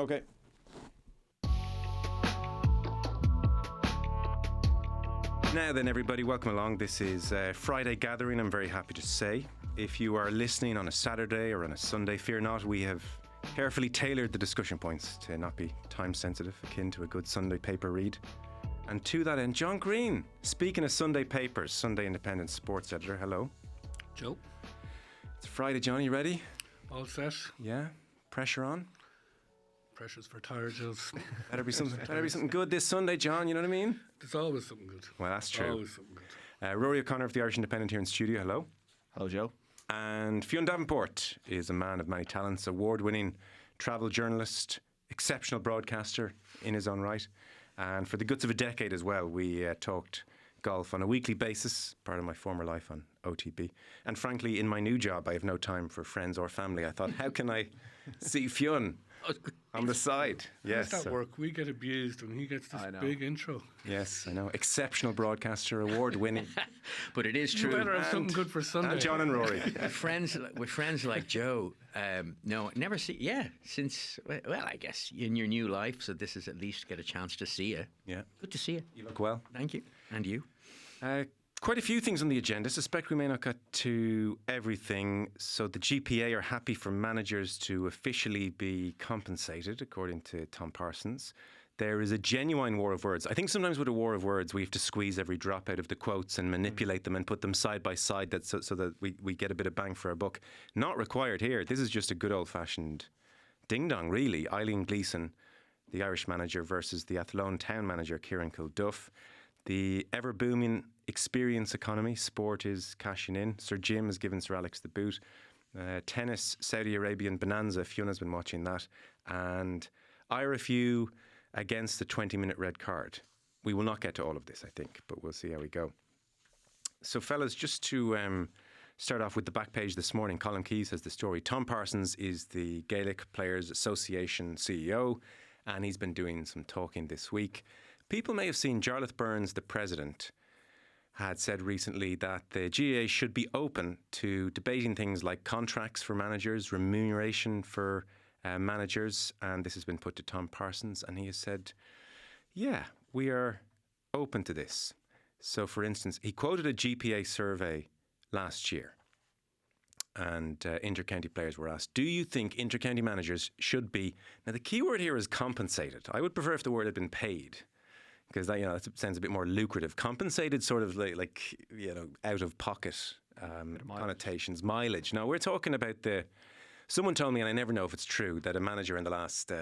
Okay. Now then, everybody, welcome along. This is Friday Gathering, I'm very happy to say. If you are listening on a Saturday or on a Sunday, fear not, we have carefully tailored the discussion points to not be time sensitive, akin to a good Sunday paper read. And to that end, John Greene, speaking of Sunday papers, Sunday Independent sports editor, hello. Joe. It's Friday, John, you ready? All set. Yeah? Pressure on? Pressure's for tired Joes. Better be something good this Sunday, John, you know what I mean? There's always something good. Well, that's true. Always something good. Rory O'Connor of the Irish Independent here in studio, hello. Hello, Joe. And Fionn Davenport is a man of many talents, award-winning travel journalist, exceptional broadcaster in his own right. And for the guts of a decade as well, we talked golf on a weekly basis, part of my former life on OTB. And frankly, in my new job, I have no time for friends or family. I thought, how can I see Fionn on the side? Yes. How does that work? We get abused when he gets this big intro. Yes, I know. Exceptional broadcaster, award-winning. But it is true. You better have something good for Sunday. And John and Rory. With friends like Joe, no, never see. Yeah, since, well, I guess in your new life, so this is at least get a chance to see you. Yeah. Good to see you. You look well. Thank you. And you? Quite a few things on the agenda. Suspect we may not get to everything. So the GPA are happy for managers to officially be compensated, according to Tom Parsons. There is a genuine war of words. I think sometimes with a war of words, we have to squeeze every drop out of the quotes and manipulate them and put them side by side so that we get a bit of bang for our buck. Not required here. This is just a good old-fashioned ding-dong, really. Eileen Gleeson, the Irish manager, versus the Athlone town manager, Kieran Kilduff. The ever-booming experience economy, sport is cashing in. Sir Jim has given Sir Alex the boot. Tennis, Saudi Arabian bonanza, Fiona's been watching that. And IRFU against the 20-minute red card. We will not get to all of this, I think, but we'll see how we go. So, fellas, just to start off with the back page this morning, Colin Keyes has the story. Tom Parsons is the Gaelic Players Association CEO, and he's been doing some talking this week. People may have seen Jarlath Burns, the president, had said recently that the GAA should be open to debating things like contracts for managers, remuneration for managers, and this has been put to Tom Parsons, and he has said, yeah, we are open to this. So, for instance, he quoted a GPA survey last year, and inter-county players were asked, do you think inter-county managers should be... Now, the key word here is compensated. I would prefer if the word had been paid, because that sounds a bit more lucrative. Compensated, sort of like out of pocket connotations, mileage. Now we're talking about someone told me, and I never know if it's true, that a manager in the last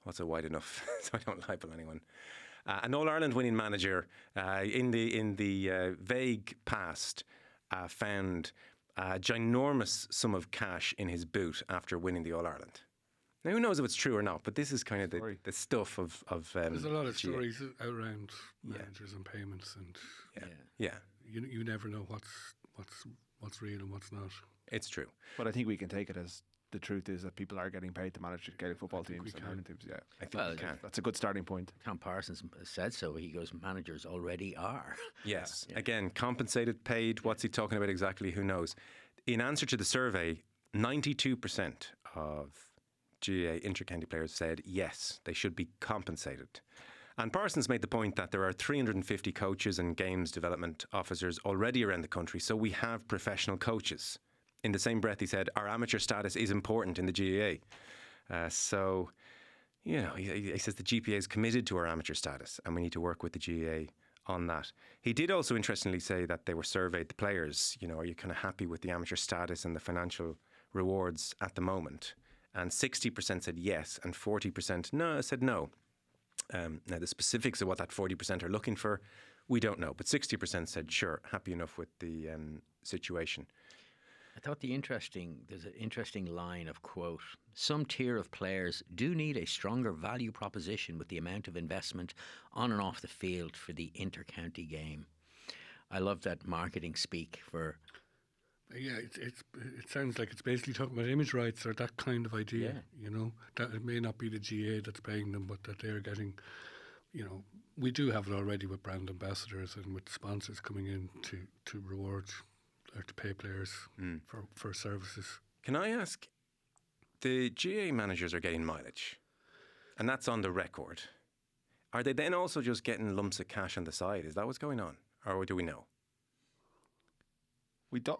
what's a wide enough so I don't libel anyone, an All-Ireland winning manager in the vague past found a ginormous sum of cash in his boot after winning the All-Ireland. Now, who knows if it's true or not, but this is kind of the stuff of there's a lot of stories out around managers and payments, and you never know what's real and what's not. It's true. But I think we can take it as the truth is that people are getting paid to manage Gaelic football teams and hurling teams. Yeah, I think we can. That's a good starting point. Tom Parsons said so. He goes, managers already are. Yes. Yeah. Again, compensated, paid. What's he talking about exactly? Who knows? In answer to the survey, 92% of GAA inter-county players said yes, they should be compensated. And Parsons made the point that there are 350 coaches and games development officers already around the country, so we have professional coaches. In the same breath, he said, our amateur status is important in the GAA. So, he says the GPA is committed to our amateur status, and we need to work with the GAA on that. He did also interestingly say that they were surveyed, the players, are you kind of happy with the amateur status and the financial rewards at the moment? And 60% said yes, and 40% said no. Now, the specifics of what that 40% are looking for, we don't know. But 60% said, sure, happy enough with the situation. I thought there's an interesting line of quote, some tier of players do need a stronger value proposition with the amount of investment on and off the field for the inter-county game. I love that marketing speak for... Yeah, it sounds like it's basically talking about image rights or that kind of idea, that it may not be the GA that's paying them, but that they're getting, we do have it already with brand ambassadors and with sponsors coming in to reward or to pay players for services. Can I ask, the GA managers are getting mileage? and that's on the record, are they then also just getting lumps of cash on the side? Is that what's going on? Or do we know?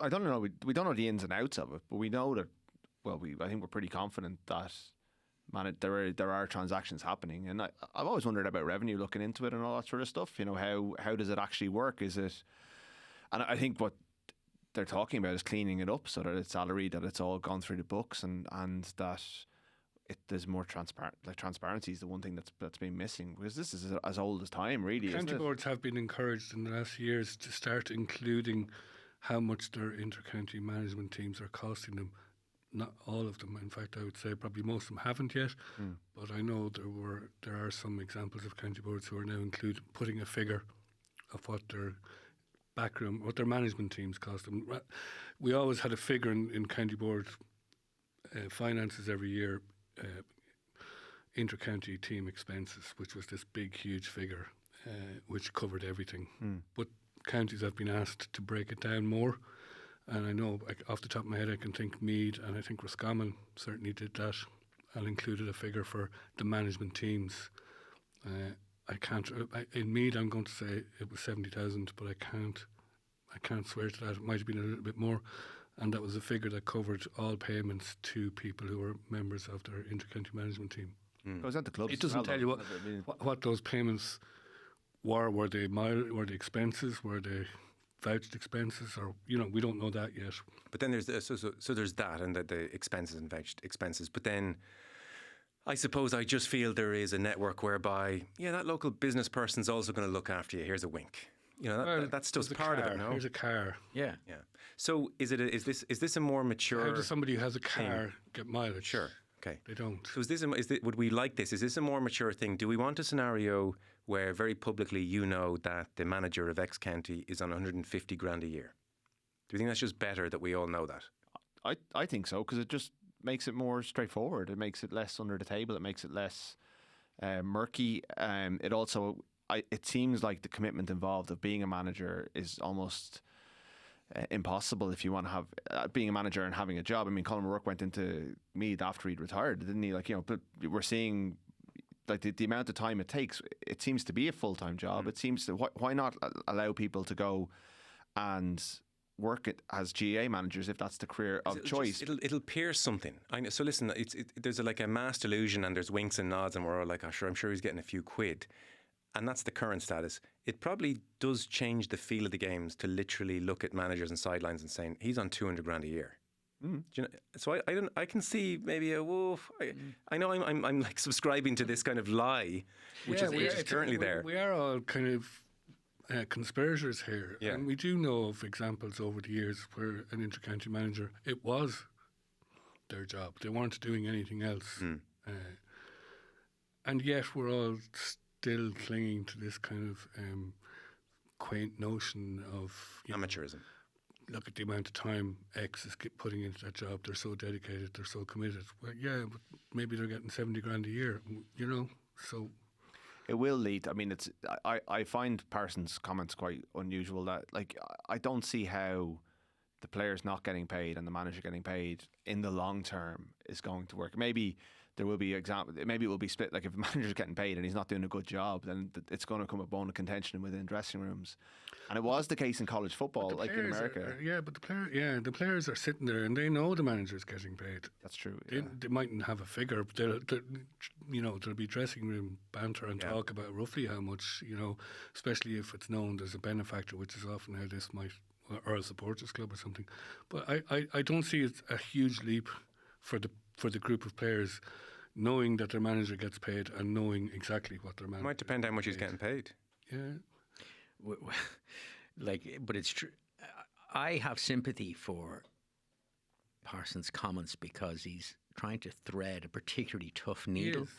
I don't know. We don't know the ins and outs of it, but we know that. Well, I think we're pretty confident that there are transactions happening, and I've always wondered about revenue, looking into it and all that sort of stuff. You know, how does it actually work? Is it? And I think what they're talking about is cleaning it up so that it's salary, that it's all gone through the books, and that there's more transparent. Like, transparency is the one thing that's been missing, because this is as old as time, really. County boards have been encouraged in the last years to start including how much their inter-county management teams are costing them. Not all of them. In fact, I would say probably most of them haven't yet. But I know there are some examples of county boards who are now putting a figure of what their backroom, what their management teams cost them. We always had a figure in county board finances every year, inter-county team expenses, which was this big, huge figure, which covered everything. But counties have been asked to break it down more, and I know, off the top of my head, I can think Meath and I think Roscommon certainly did that, and included a figure for the management teams. In Meath I'm going to say it was 70,000, but I can't swear to that. It might have been a little bit more, and that was a figure that covered all payments to people who were members of their inter-county management team. Goes out to clubs. It doesn't tell you what those payments were. Were they expenses? Were they vouched expenses? Or, we don't know that yet. But then there's there's that, and the expenses and vouched expenses. But then I suppose I just feel there is a network whereby, that local business person's also going to look after you. Here's a wink. That's just part of it. No, here's a car. Yeah. So is this a more mature? How does somebody who has a car get mileage? Sure. Okay. They don't. So would we like this? Is this a more mature thing? Do we want a scenario where very publicly that the manager of X county is on 150 grand a year? Do you think that's just better that we all know that? I think so, because it just makes it more straightforward. It makes it less under the table. It makes it less murky. It also, it seems like the commitment involved of being a manager is almost impossible if you want to have being a manager and having a job. I mean, Colin O'Rourke went into Meath after he'd retired, didn't he? But we're seeing like the amount of time it takes. It seems to be a full-time job. It seems to, why not allow people to go and work as GAA managers if that's the career of choice? It'll pierce something. I know. So listen, there's a mass delusion, and there's winks and nods, and we're all like, oh, sure, I'm sure he's getting a few quid. And that's the current status. It probably does change the feel of the games to literally look at managers and sidelines and saying he's on 200 grand a year. Do you know? So I can see maybe a wolf. I know I'm like subscribing to this kind of lie, which is currently there. We are all kind of conspirators here, and we do know of examples over the years where an inter-county manager, it was their job. They weren't doing anything else, and yet we're all still clinging to this kind of quaint notion of amateurism. Look at the amount of time X is putting into that job. They're so dedicated. They're so committed. Well, but maybe they're getting 70 grand a year. So it will lead. I mean, I find Parsons' comments quite unusual. That I don't see how the players not getting paid and the manager getting paid in the long term is going to work. Maybe there will be maybe it will be split. Like if the manager's getting paid and he's not doing a good job, then it's going to come a bone of contention within dressing rooms. And it was the case in college football, like in America. But the players are sitting there and they know the manager's getting paid. That's true. They mightn't have a figure, but there'll be dressing room banter and talk about roughly how much, especially if it's known there's a benefactor, which is often how this might, or a supporters club or something. But I don't see it a huge leap for the group of players knowing that their manager gets paid and knowing exactly what their manager. It might depend how much he's getting paid. Yeah. But it's true. I have sympathy for Parsons' comments because he's trying to thread a particularly tough needle. Yes.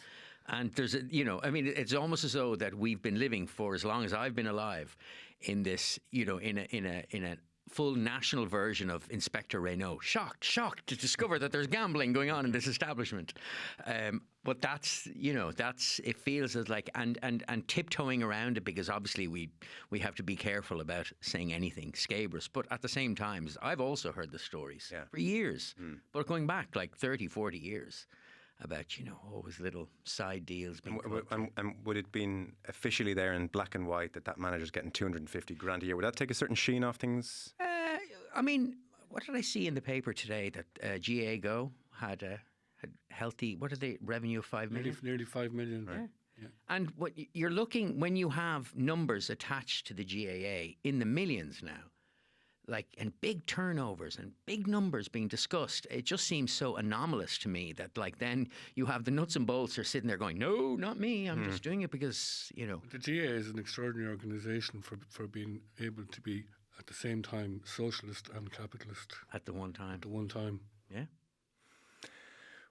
And there's it's almost as though that we've been living for as long as I've been alive in this, in a full national version of Inspector Renault. Shocked to discover that there's gambling going on in this establishment. But that's it feels as like, and tiptoeing around it, because obviously we have to be careful about saying anything scabrous. But at the same time, I've also heard the stories for years, but going back like 30, 40 years. about, always little side deals being cut. And would it been officially there in black and white that manager's getting 250 grand a year? Would that take a certain sheen off things? I mean, what did I see in the paper today that GAA Go had healthy, what is the revenue of 5 million? Nearly 5 million. Yeah. Yeah. And what you're looking, when you have numbers attached to the GAA in the millions now, and big turnovers and big numbers being discussed, it just seems so anomalous to me that then you have the nuts and bolts are sitting there going, no, not me, I'm just doing it because, The GAA is an extraordinary organisation for being able to be at the same time socialist and capitalist. At the one time. Yeah.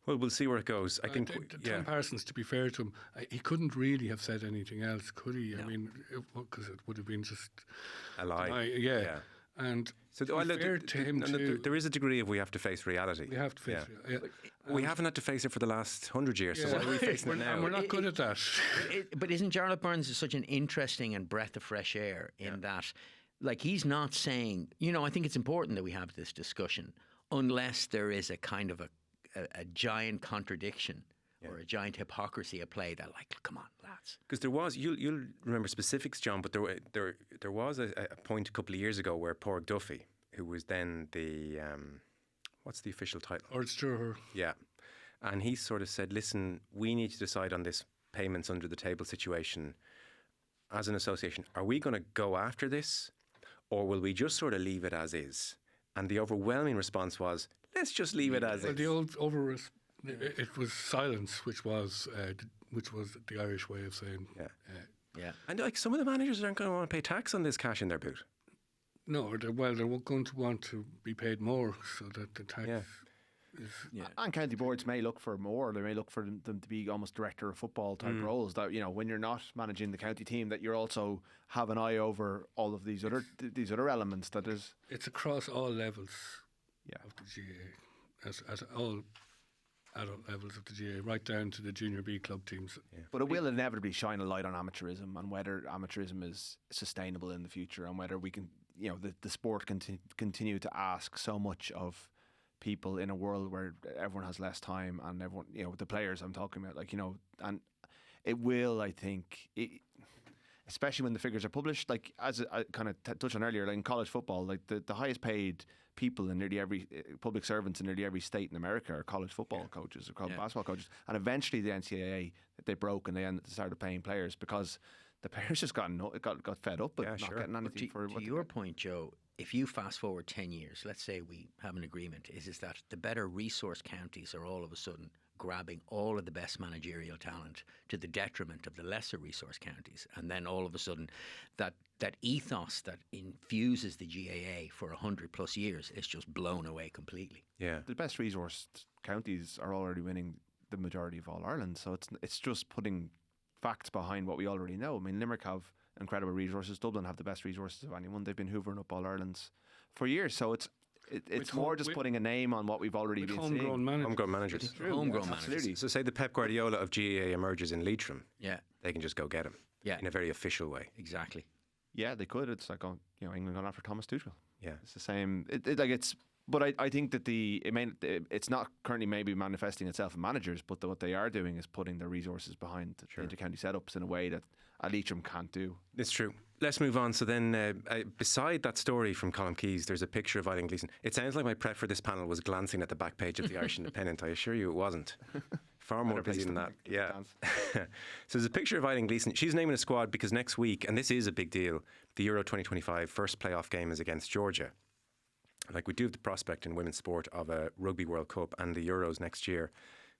Well, we'll see where it goes. I think Tom Parsons, to be fair to him, he couldn't really have said anything else, could he? No. I mean, because it would have been just a lie. Yeah. And so there is a degree of we have to face reality. We have to face it. Yeah. We haven't had to face it for the last 100 years, so why are we facing it now? And we're not good at that. But isn't Jarlath Burns such an interesting and breath of fresh air in that, he's not saying, I think it's important that we have this discussion unless there is a kind of a giant contradiction or a giant hypocrisy at play that, come on, lads. Because there was, you'll remember specifics, John, but there was a point a couple of years ago where Pádraig Duffy, who was then the, what's the official title? Archduher. Yeah. And he sort of said, listen, we need to decide on this payments under the table situation as an association. Are we going to go after this, or will we just sort of leave it as is? And the overwhelming response was, let's just leave it as is. The old it was silence, which was the Irish way of saying. Yeah. And some of the managers aren't going to want to pay tax on this cash in their boot. No, they're going to want to be paid more, so that the tax. Is, And county boards may look for more. They may look for them to be almost director of football type roles. That when you're not managing the county team, that you're also have an eye over all of these other elements. That is, it's across all levels of the GAA, at all adult levels of the GAA, right down to the junior B club teams. Yeah. But it will inevitably shine a light on amateurism and whether amateurism is sustainable in the future, and whether we can, the sport can continue to ask so much of people in a world where everyone has less time, and everyone, the players I'm talking about, and it will, I think, especially when the figures are published, as I kind of touched on earlier, in college football, the highest paid people in nearly every public servants in nearly every state in America are college football coaches or college basketball coaches, and eventually the NCAA, they broke and they started paying players because the players just got fed up with not getting anything for. To your point, Joe, if you fast forward 10 years, let's say we have an agreement, is that the better resource counties are all of a sudden grabbing all of the best managerial talent to the detriment of the lesser resource counties, and then all of a sudden that ethos that infuses the GAA for 100 plus years is just blown away completely. Yeah, the best resource counties are already winning the majority of All Ireland, so it's just putting facts behind what we already know. I mean, Limerick have incredible resources. Dublin have the best resources of anyone. They've been hoovering up All Irelands for years, so it's more just putting a name on what we've already been seeing. Homegrown managers. Homegrown managers. Absolutely. So say the Pep Guardiola of GAA emerges in Leitrim. Yeah. They can just go get him. Yeah. In a very official way. Exactly. Yeah, they could. It's like England going after Thomas Tuchel. Yeah. It's the same. But I think that it's not currently maybe manifesting itself in managers, but what they are doing is putting their resources behind inter-county setups in a way that a Leitrim can't do. It's true. Let's move on. So then, beside that story from Colm Keys, there's a picture of Eileen Gleeson. It sounds like my prep for this panel was glancing at the back page of the Irish Independent. I assure you it wasn't. Far more busy than that. Yeah. So there's a picture of Eileen Gleeson. She's naming a squad because next week, and this is a big deal, the Euro 2025 first playoff game is against Georgia. We do have the prospect in women's sport of a Rugby World Cup and the Euros next year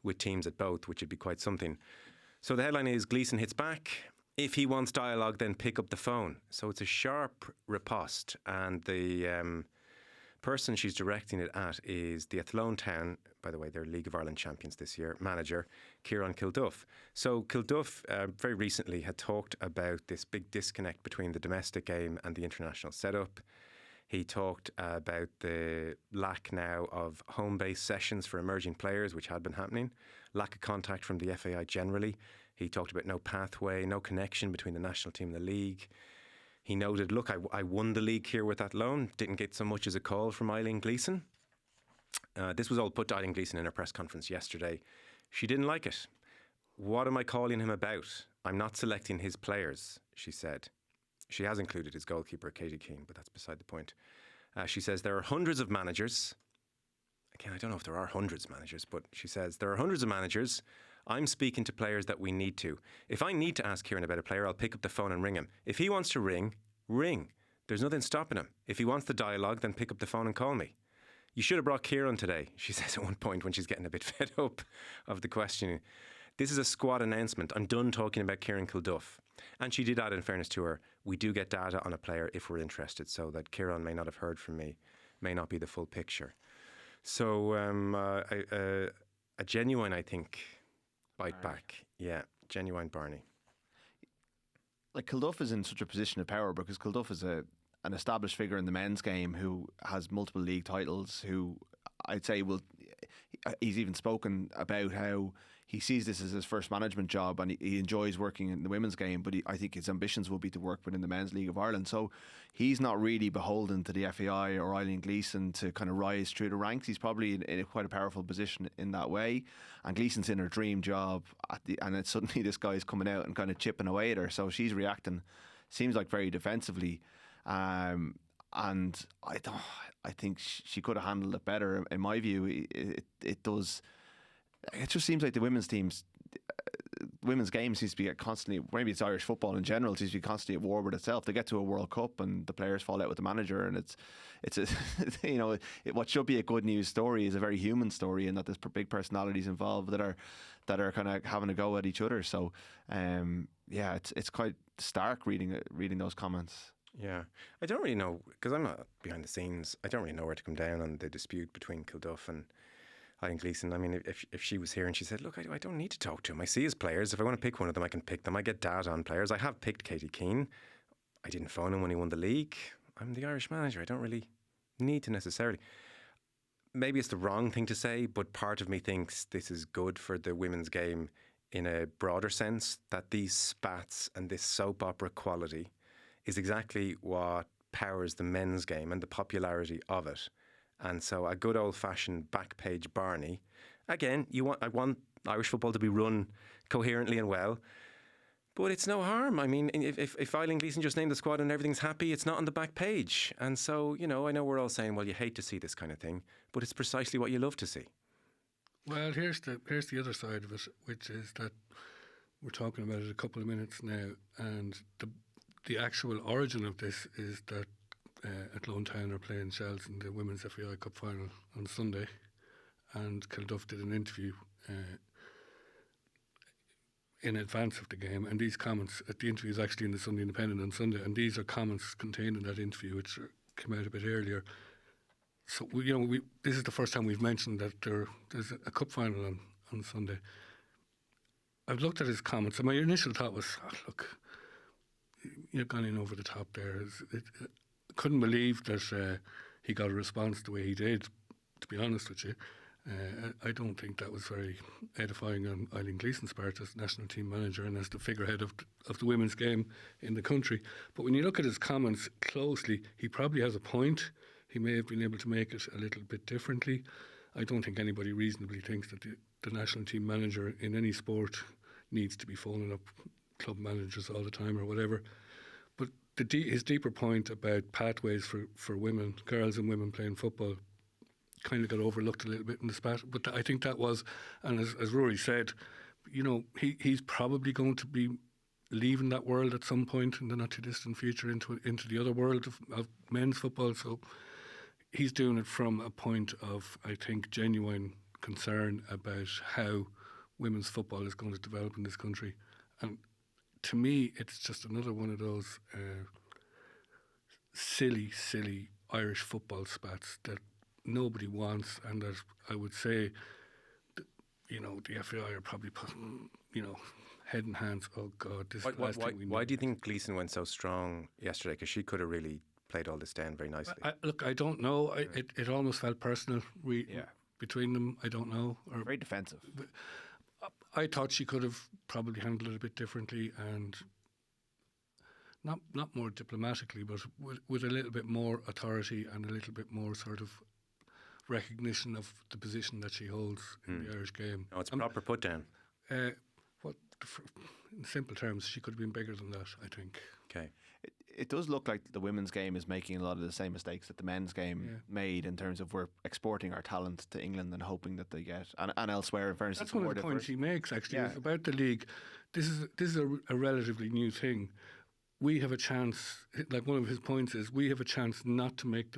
with teams at both, which would be quite something. So the headline is Gleeson hits back. If he wants dialogue, then pick up the phone. So it's a sharp riposte, and the person she's directing it at is the Athlone Town, by the way, they're League of Ireland champions this year, manager Kieran Kilduff. So Kilduff very recently had talked about this big disconnect between the domestic game and the international setup. He talked about the lack now of home-based sessions for emerging players, which had been happening, lack of contact from the FAI generally. He talked about no pathway, no connection between the national team and the league. He noted, look, I won the league here with that loan, didn't get so much as a call from Eileen Gleeson. This was all put to Eileen Gleeson in her press conference yesterday. She didn't like it. What am I calling him about? I'm not selecting his players, she said. She has included his goalkeeper, Katie Keane, but that's beside the point. She says there are hundreds of managers. Again, I don't know if there are hundreds of managers, but she says there are hundreds of managers. I'm speaking to players that we need to. If I need to ask Kieran about a player, I'll pick up the phone and ring him. If he wants to ring, ring. There's nothing stopping him. If he wants the dialogue, then pick up the phone and call me. You should have brought Kieran today, she says at one point when she's getting a bit fed up of the questioning. This is a squad announcement. I'm done talking about Kieran Kilduff. And she did add, in fairness to her, we do get data on a player if we're interested, so that Kieran may not have heard from me, may not be the full picture. So a genuine, I think, bite back. Yeah, genuine Barney. Like Kilduff is in such a position of power because Kilduff is an established figure in the men's game who has multiple league titles, who I'd say he's even spoken about how he sees this as his first management job and he enjoys working in the women's game, but I think his ambitions will be to work within the Men's League of Ireland. So he's not really beholden to the FAI or Eileen Gleeson to kind of rise through the ranks. He's probably in quite a powerful position in that way. And Gleeson's in her dream job and then suddenly this guy's coming out and kind of chipping away at her. So she's reacting, seems like very defensively. And I think she could have handled it better. In my view, it does. It just seems like the women's game seems to be constantly, maybe it's Irish football in general, seems to be constantly at war with itself. They get to a World Cup and the players fall out with the manager, and it's a what should be a good news story is a very human story, in that there's big personalities involved that are kind of having a go at each other. So it's quite stark reading those comments. Yeah, I don't really know, because I'm not behind the scenes. I don't really know where to come down on the dispute between Kilduff and Eileen Gleeson. I mean, if she was here and she said, look, I don't need to talk to him. I see his players. If I want to pick one of them, I can pick them. I get data on players. I have picked Katie Keane. I didn't phone him when he won the league. I'm the Irish manager. I don't really need to necessarily. Maybe it's the wrong thing to say, but part of me thinks this is good for the women's game in a broader sense, that these spats and this soap opera quality is exactly what powers the men's game and the popularity of it. And so a good old-fashioned back page Barney. Again, I want Irish football to be run coherently and well, but it's no harm. I mean, if Eileen Gleeson just named the squad and everything's happy, it's not on the back page. And so, I know we're all saying, well, you hate to see this kind of thing, but it's precisely what you love to see. Well, here's the other side of it, which is that we're talking about it a couple of minutes now, and the actual origin of this is that Athlone Town are playing Shells in the Women's FAI Cup final on Sunday, and Kilduff did an interview in advance of the game, and these comments at the interview is actually in the Sunday Independent on Sunday, and these are comments contained in that interview which came out a bit earlier. So this is the first time we've mentioned that there's a cup final on Sunday. I've looked at his comments, and my initial thought was, look, you've gone in over the top there. I couldn't believe that he got a response the way he did, to be honest with you. I don't think that was very edifying on Eileen Gleeson's part as national team manager and as the figurehead of the women's game in the country. But when you look at his comments closely, he probably has a point. He may have been able to make it a little bit differently. I don't think anybody reasonably thinks that the national team manager in any sport needs to be phoning up club managers all the time or whatever. But his deeper point about pathways for women, girls and women playing football, kind of got overlooked a little bit in the spat. But I think that was, and as Rory said, he's probably going to be leaving that world at some point in the not too distant future into the other world of men's football. So he's doing it from a point of, I think, genuine concern about how women's football is going to develop in this country. And to me, it's just another one of those silly Irish football spats that nobody wants, and that I would say, the FAI are probably putting, head and hands. Oh God, this is the last thing we need. Why do you think Gleeson went so strong yesterday? Because she could have really played all this down very nicely. I don't know. It almost felt personal between them. I don't know. Very defensive. I thought she could have probably handled it a bit differently, and not more diplomatically, but with a little bit more authority and a little bit more sort of recognition of the position that she holds in the Irish game. No, it's a proper put down. What, in simple terms, she could have been bigger than that, I think. Okay. It does look like the women's game is making a lot of the same mistakes that the men's game made in terms of we're exporting our talent to England and hoping that they get and elsewhere. In fairness, that's one of the points he makes. Actually, is about the league. This is a relatively new thing. We have a chance. Like one of his points is, we have a chance not to make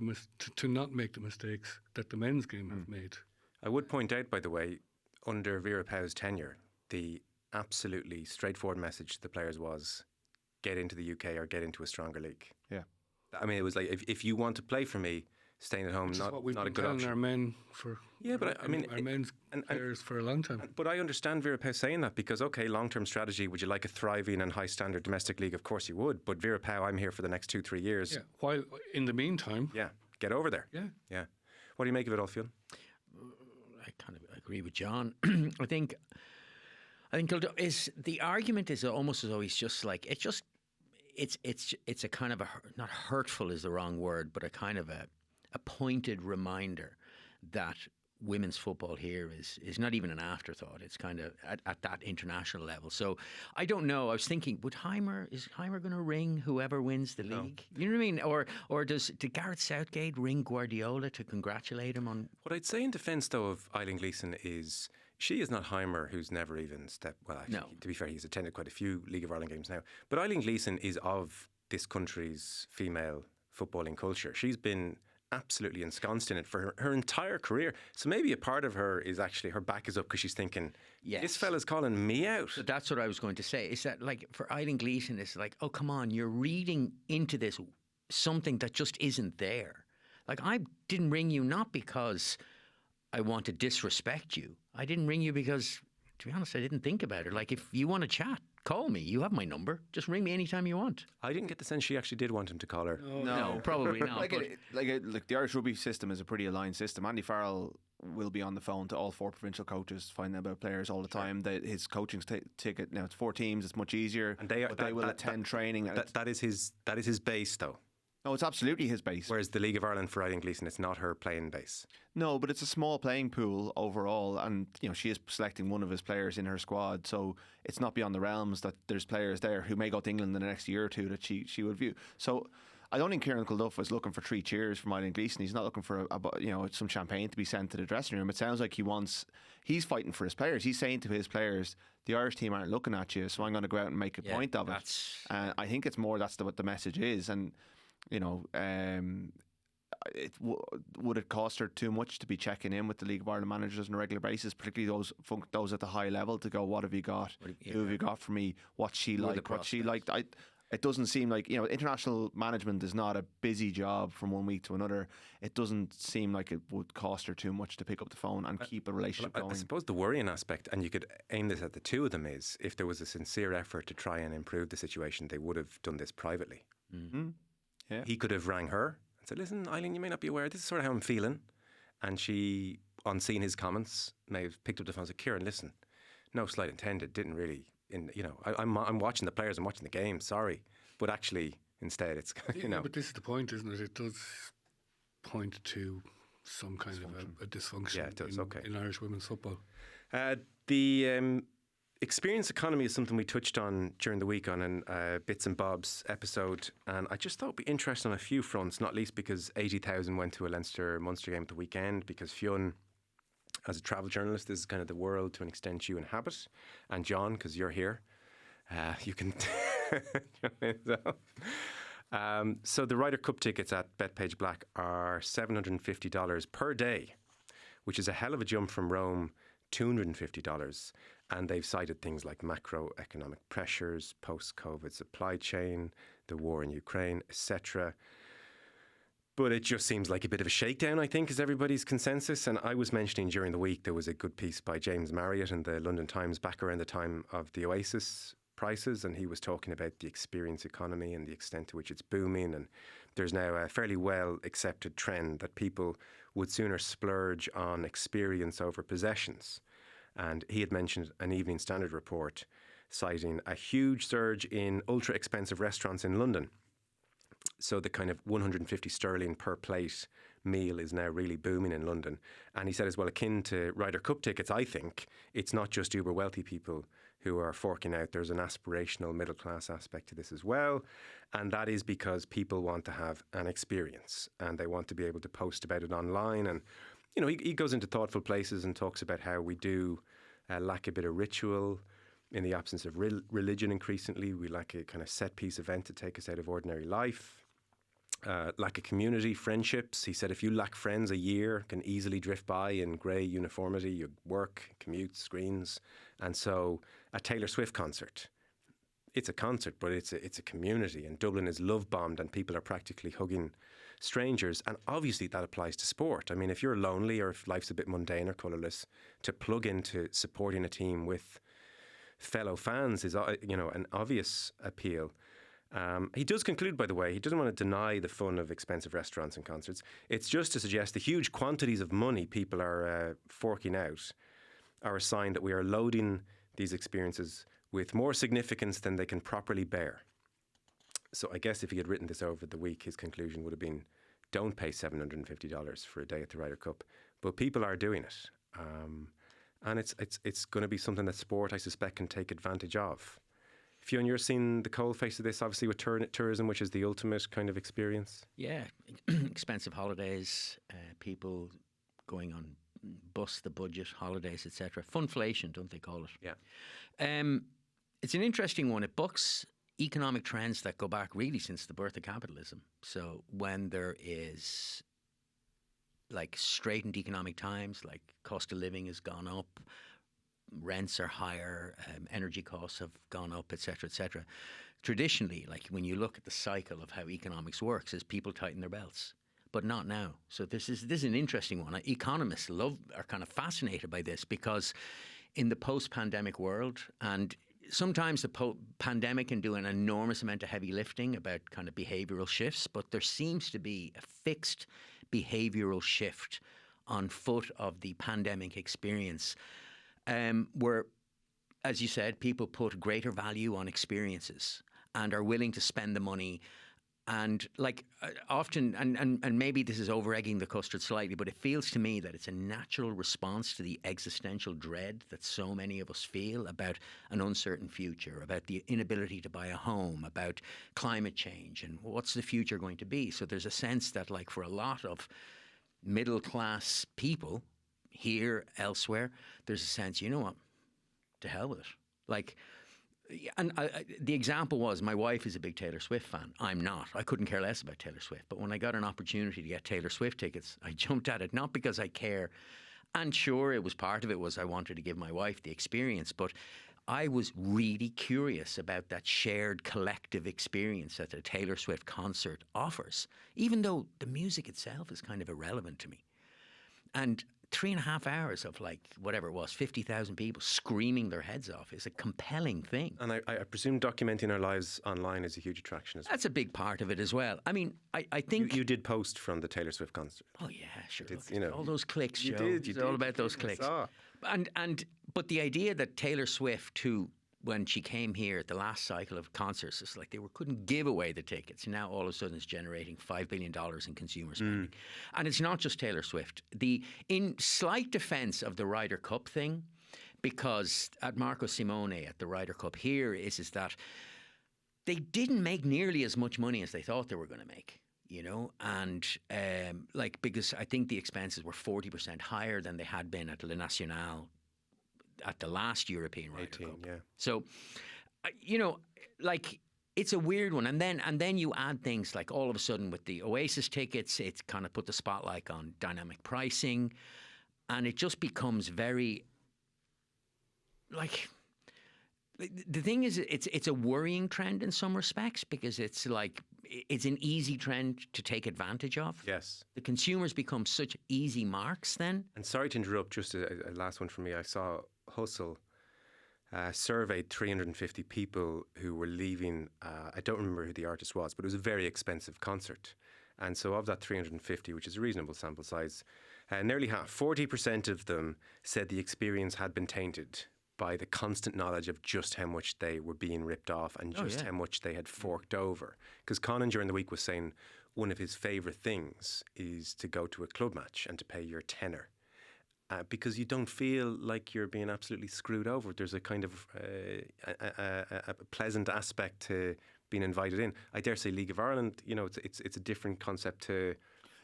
to not make the mistakes that the men's game have made. I would point out, by the way, under Vera Pauw's tenure, the absolutely straightforward message to the players was, get into the UK or get into a stronger league. Yeah. I mean, it was like, if you want to play for me, staying at home, Which not is what we've a been good telling option. our men for our men's and players for a long time. But I understand Vera Pauw saying that because, okay, long-term strategy, would you like a thriving and high-standard domestic league? Of course you would. But Vera Pauw, I'm here for the next 2-3 years. Yeah. While in the meantime, get over there. Yeah. What do you make of it all, Fionn? I kind of agree with John. I think the argument is almost as always just like it's a kind of not hurtful is the wrong word, but a kind of a pointed reminder that women's football here is not even an afterthought. It's kind of at that international level. So I don't know. I was thinking, is Heimer going to ring whoever wins the league? You know what I mean? Or did Gareth Southgate ring Guardiola to congratulate him on? What I'd say in defence, though, of Eileen Gleeson is she is not Heimer, who's never even stepped. Well, actually, to be fair, he's attended quite a few League of Ireland games now. But Eileen Gleeson is of this country's female footballing culture. She's been absolutely ensconced in it for her entire career. So maybe a part of her is actually her back is up because she's thinking, this fella's calling me out. So that's what I was going to say. Is that like for Eileen Gleeson, it's like, oh, come on, you're reading into this something that just isn't there. Like, I didn't ring you not because I want to disrespect you. I didn't ring you because, to be honest, I didn't think about it. Like, if you want to chat, call me. You have my number. Just ring me anytime you want. I didn't get the sense she actually did want him to call her. No, probably not. Like the Irish rugby system is a pretty aligned system. Andy Farrell will be on the phone to all 4 provincial coaches, finding out about players all the time. His coaching ticket, now it's 4 teams, it's much easier. And they will attend training. That is his base, though. No, it's absolutely his base. Whereas the League of Ireland for Eileen Gleeson, it's not her playing base. No, but it's a small playing pool overall, and she is selecting one of his players in her squad, so it's not beyond the realms that there's players there who may go to England in the next year or two that she would view. So I don't think Kieran Kilduff was looking for 3 cheers from Eileen Gleeson. He's not looking for some champagne to be sent to the dressing room. It sounds like he's fighting for his players. He's saying to his players, the Irish team aren't looking at you, so I'm going to go out and make a point of it. I think it's more what the message is, and would it cost her too much to be checking in with the League of Ireland managers on a regular basis, particularly those at the high level, to go, what have you got? Who have you got for me? What's she like? What she liked? It doesn't seem like, international management is not a busy job from one week to another. It doesn't seem like it would cost her too much to pick up the phone and keep a relationship going. I suppose the worrying aspect, and you could aim this at the two of them, is if there was a sincere effort to try and improve the situation, they would have done this privately. Mm-hmm. Yeah. He could have rang her and said, listen, Eileen, you may not be aware, this is sort of how I'm feeling. And she, on seeing his comments, may have picked up the phone and said, Kieran, listen, no slight intended, didn't really, I'm watching the players, I'm watching the game, sorry. But actually, instead, it's, But this is the point, isn't it? It does point to some kind of a dysfunction it does, in Irish women's football. The experience economy is something we touched on during the week on an Bits and Bobs episode, and I just thought it would be interesting on a few fronts, not least because 80,000 went to a Leinster-Munster game at the weekend, because Fionn, as a travel journalist, this is kind of the world to an extent you inhabit, and John, because you're here, you can so the Ryder Cup tickets at Betpage Black are $750 per day, which is a hell of a jump from Rome, $250. And they've cited things like macroeconomic pressures, post-COVID supply chain, the war in Ukraine, etc. But it just seems like a bit of a shakedown, I think, is everybody's consensus. And I was mentioning during the week there was a good piece by James Marriott in the London Times back around the time of the Oasis prices, and he was talking about the experience economy and the extent to which it's booming. And there's now a fairly well accepted trend that people would sooner splurge on experience over possessions. And he had mentioned an Evening Standard report citing a huge surge in ultra expensive restaurants in London. So the kind of 150 sterling per plate meal is now really booming in London. And he said as well, akin to Ryder Cup tickets, I think it's not just uber wealthy people who are forking out. There's an aspirational middle class aspect to this as well. And that is because people want to have an experience and they want to be able to post about it online. And, you know, he goes into thoughtful places and talks about how we do lack a bit of ritual in the absence of religion increasingly. We lack a kind of set piece event to take us out of ordinary life. Lack of community, friendships. He said if you lack friends, a year can easily drift by in grey uniformity, your work, commutes, screens. And so a Taylor Swift concert, it's a concert, but it's a community. And Dublin is love-bombed and people are practically hugging strangers. And obviously that applies to sport. I mean, if you're lonely or if life's a bit mundane or colourless, to plug into supporting a team with fellow fans is, you know, an obvious appeal. He does conclude, by the way, he doesn't want to deny the fun of expensive restaurants and concerts. It's just to suggest the huge quantities of money people are forking out are a sign that we are loading these experiences with more significance than they can properly bear. So I guess if he had written this over the week, his conclusion would have been, don't pay $750 for a day at the Ryder Cup. But people are doing it. And it's going to be something that sport, I suspect, can take advantage of. Fionn, you're seeing the cold face of this, obviously, with tourism, which is the ultimate kind of experience. Yeah, expensive holidays, people going on bust the budget holidays, etc. Funflation, don't they call it? Yeah. It's an interesting one. It bucks economic trends that go back really since the birth of capitalism. So when there is like straitened economic times, like cost of living has gone up, rents are higher, energy costs have gone up, etc., etc. Traditionally, like when you look at the cycle of how economics works, is people tighten their belts, but not now. So this is an interesting one. Economists are kind of fascinated by this because in the post-pandemic world, and sometimes the pandemic can do an enormous amount of heavy lifting about kind of behavioural shifts, but there seems to be a fixed behavioural shift on foot of the pandemic experience. Where, as you said, people put greater value on experiences and are willing to spend the money. And like often, and maybe this is over-egging the custard slightly, but it feels to me that it's a natural response to the existential dread that so many of us feel about an uncertain future, about the inability to buy a home, about climate change and what's the future going to be. So there's a sense that, like, for a lot of middle-class people, here, elsewhere, there's a sense, you know what, to hell with it. Like, and the example was, my wife is a big Taylor Swift fan. I'm not. I couldn't care less about Taylor Swift. But when I got an opportunity to get Taylor Swift tickets, I jumped at it, not because I care. And sure, it was part of it was I wanted to give my wife the experience, but I was really curious about that shared collective experience that a Taylor Swift concert offers, even though the music itself is kind of irrelevant to me. And 3.5 hours of, like, whatever it was, 50,000 people screaming their heads off is a compelling thing. And I presume documenting our lives online is a huge attraction as well. That's a big part of it as well. I mean, I think... You did post from the Taylor Swift concert. Oh, yeah, sure. It's, Look, you know, all those clicks, you Joe. did. It's all about those clicks. But the idea that Taylor Swift, who, when she came here at the last cycle of concerts, it's like they couldn't give away the tickets. Now all of a sudden it's generating $5 billion in consumer spending. And it's not just Taylor Swift. In slight defence of the Ryder Cup thing, because at Marco Simone at the Ryder Cup here is that they didn't make nearly as much money as they thought they were going to make. You know, and because I think the expenses were 40% higher than they had been at Le Nacional at the last European Ryder Cup. Yeah. So, you know, like, it's a weird one. And then you add things like, all of a sudden with the Oasis tickets, it's kind of put the spotlight on dynamic pricing, and it just becomes very, like, the thing is, it's a worrying trend in some respects, because it's like, it's an easy trend to take advantage of. Yes. The consumers become such easy marks then. And sorry to interrupt, just a last one from me. I saw Hustle surveyed 350 people who were leaving. I don't remember who the artist was, but it was a very expensive concert. And so of that 350, which is a reasonable sample size, nearly half, 40% of them said the experience had been tainted by the constant knowledge of just how much they were being ripped off and just how much they had forked over. Because Conan during the week was saying, one of his favourite things is to go to a club match and to pay your tenner. Because you don't feel like you're being absolutely screwed over. There's a kind of a pleasant aspect to being invited in. I dare say League of Ireland, it's a different concept to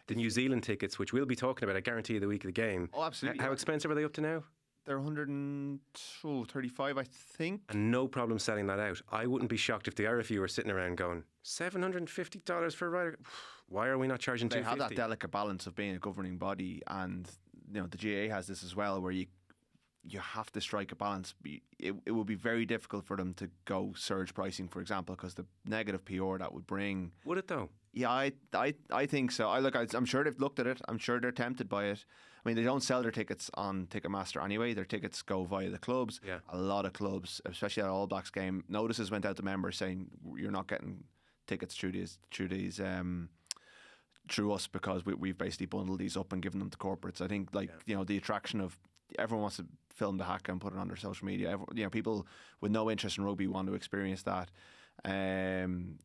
the New Zealand tickets, which we'll be talking about. I guarantee you the week of the game. Oh, absolutely. How expensive are they up to now? They're 135, I think. And no problem selling that out. I wouldn't be shocked if the IRFU were sitting around going, $750 for a rider. Why are we not charging $250? They have that delicate balance of being a governing body, and the GAA has this as well, where you have to strike a balance. It would be very difficult for them to go surge pricing, for example, because the negative PR that would bring. Would it though? Yeah, I think so. I'm sure they've looked at it. I'm sure they're tempted by it. I mean, they don't sell their tickets on Ticketmaster anyway. Their tickets go via the clubs. Yeah. A lot of clubs, especially at All Blacks game, notices went out to members saying you're not getting tickets through us because we've basically bundled these up and given them to corporates. I think the attraction of everyone wants to film the haka and put it on their social media. People with no interest in rugby want to experience that. And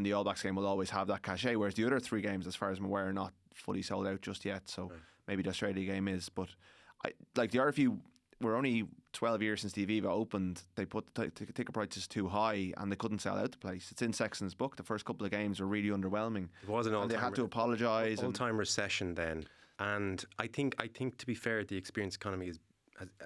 the All Blacks game will always have that cachet, whereas the other three games, as far as I'm aware, are not fully sold out just yet. So maybe the Australia game is. But the RFU, we're only 12 years since the Aviva opened. They put the ticket prices too high and they couldn't sell out the place. It's in Sexton's book. The first couple of games were really underwhelming. It was an all-time. They had to apologise. All-time recession then. And I think to be fair, the experience economy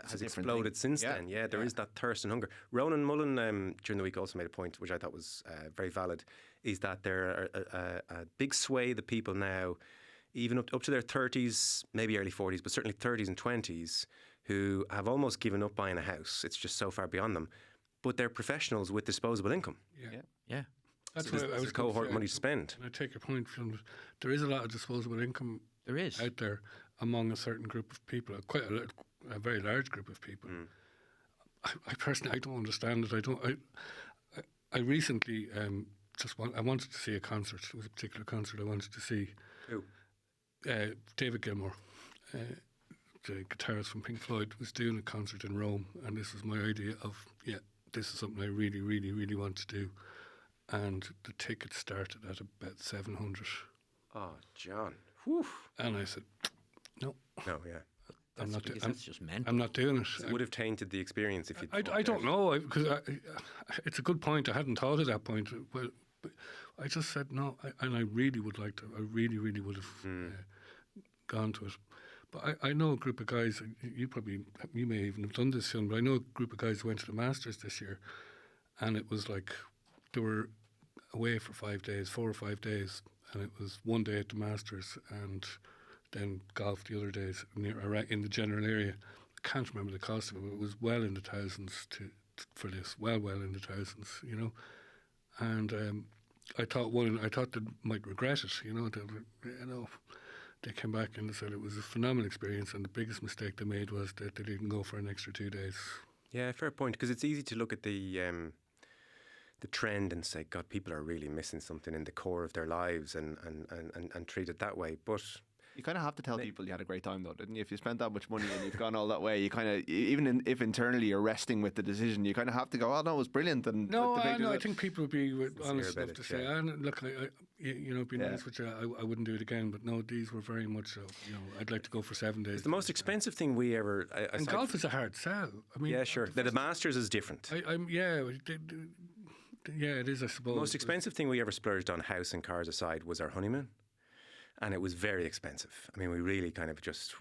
has exploded since then. Yeah, there is that thirst and hunger. Ronan Mullen during the week also made a point, which I thought was very valid, is that there are a big swathe of people now, even up to their 30s, maybe early 40s, but certainly 30s and 20s, who have almost given up buying a house. It's just so far beyond them. But they're professionals with disposable income. Yeah. That's what I was a cohort money to spend. I take your point from there is a lot of disposable income out there among a certain group of people, a very large group of people. I personally, I don't understand it. I recently I wanted to see a concert. It was a particular concert I wanted to see. Who? David Gilmour, the guitarist from Pink Floyd, was doing a concert in Rome, and this was my idea of this is something I really, really, really want to do. And the tickets started at about 700. Oh, John. Whew. And I said, no. No, yeah. That's just mental. I'm not doing it. It would have tainted the experience if you. I don't know, because it's a good point. I hadn't thought of that point. But I just said no, and I really would like to. I really, really would have gone to it. But I know a group of guys. You may even have done this, Fionn, but I know a group of guys who went to the Masters this year, and it was like they were away for 4 or 5 days, and it was one day at the Masters and then golf the other days in the general area. I can't remember the cost of it, but it was well in the thousands for this, well in the thousands, And I thought they might regret it, They came back and they said it was a phenomenal experience, and the biggest mistake they made was that they didn't go for an extra 2 days. Yeah, fair point, because it's easy to look at the trend and say, God, people are really missing something in the core of their lives and treat it that way. But you kind of have to tell people you had a great time, though, didn't you? If you spent that much money and you've gone all that way, you kind of, if internally you're wresting with the decision, you kind of have to go, oh, no, it was brilliant. And I think people would be honest enough to say, look, it'd be nice, which I wouldn't do it again, but no, these were very much so, I'd like to go for 7 days. It's the most expensive thing we ever... and golf is a hard sell. I mean, yeah, sure. The Masters is different. It is, I suppose. The most expensive thing we ever splurged on, house and cars aside, was our honeymoon. And it was very expensive. I mean, we really kind of just...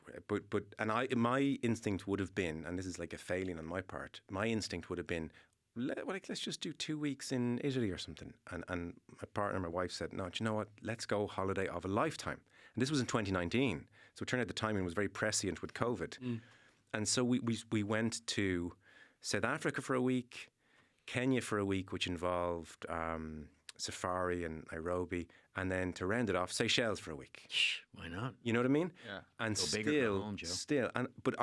my instinct would have been, and this is like a failing on my part, my instinct would have been, let's just do 2 weeks in Italy or something. And my partner, my wife said, no, do you know what? Let's go holiday of a lifetime. And this was in 2019. So it turned out the timing was very prescient with COVID. And so we went to South Africa for a week, Kenya for a week, which involved safari in Nairobi, and then to round it off, Seychelles for a week. Why not? You know what I mean? Yeah. And Go big or go home, Joe. But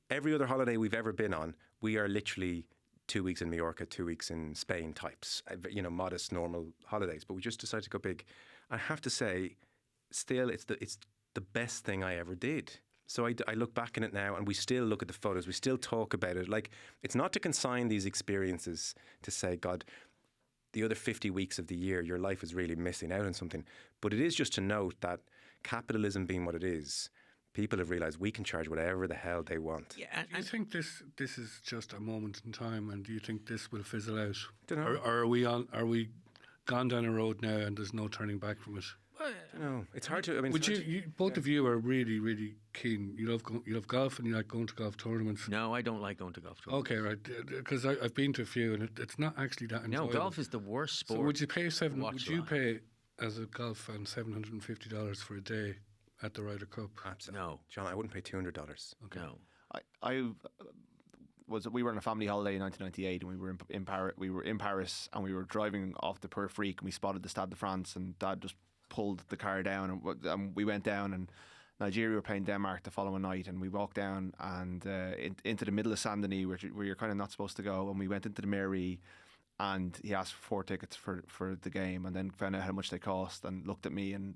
every other holiday we've ever been on, we are literally 2 weeks in Mallorca, 2 weeks in Spain types, modest, normal holidays. But we just decided to go big. I have to say, still, it's the best thing I ever did. So I look back on it now, and we still look at the photos. We still talk about it. Like, it's not to consign these experiences to say, God, the other 50 weeks of the year, your life is really missing out on something. But it is just to note that capitalism being what it is, people have realised we can charge whatever the hell they want. Yeah, Do you think this is just a moment in time, and do you think this will fizzle out? Dunno. Or are we gone down a road now and there's no turning back from it? No, it's hard to. I mean, Would you both of you are really, really keen. You love golf and you like going to golf tournaments. No, I don't like going to golf tournaments. Okay, right. Because I've been to a few and it's not actually that No, enjoyable. golf is the worst sport. So would you pay watch Would you live. pay as a golf fan $750 for a day at the Ryder Cup? Absolutely. No. John, I wouldn't pay $200. No. We were on a family holiday in 1998, and we were in Paris. We were in Paris, and we were driving off the Periférique, and we spotted the Stade de France, and Dad just pulled the car down, and we went down, and Nigeria were playing Denmark the following night, and we walked down and into the middle of Saint Denis, where you're kind of not supposed to go, and we went into the mairie, and he asked for 4 tickets for the game, and then found out how much they cost, and looked at me and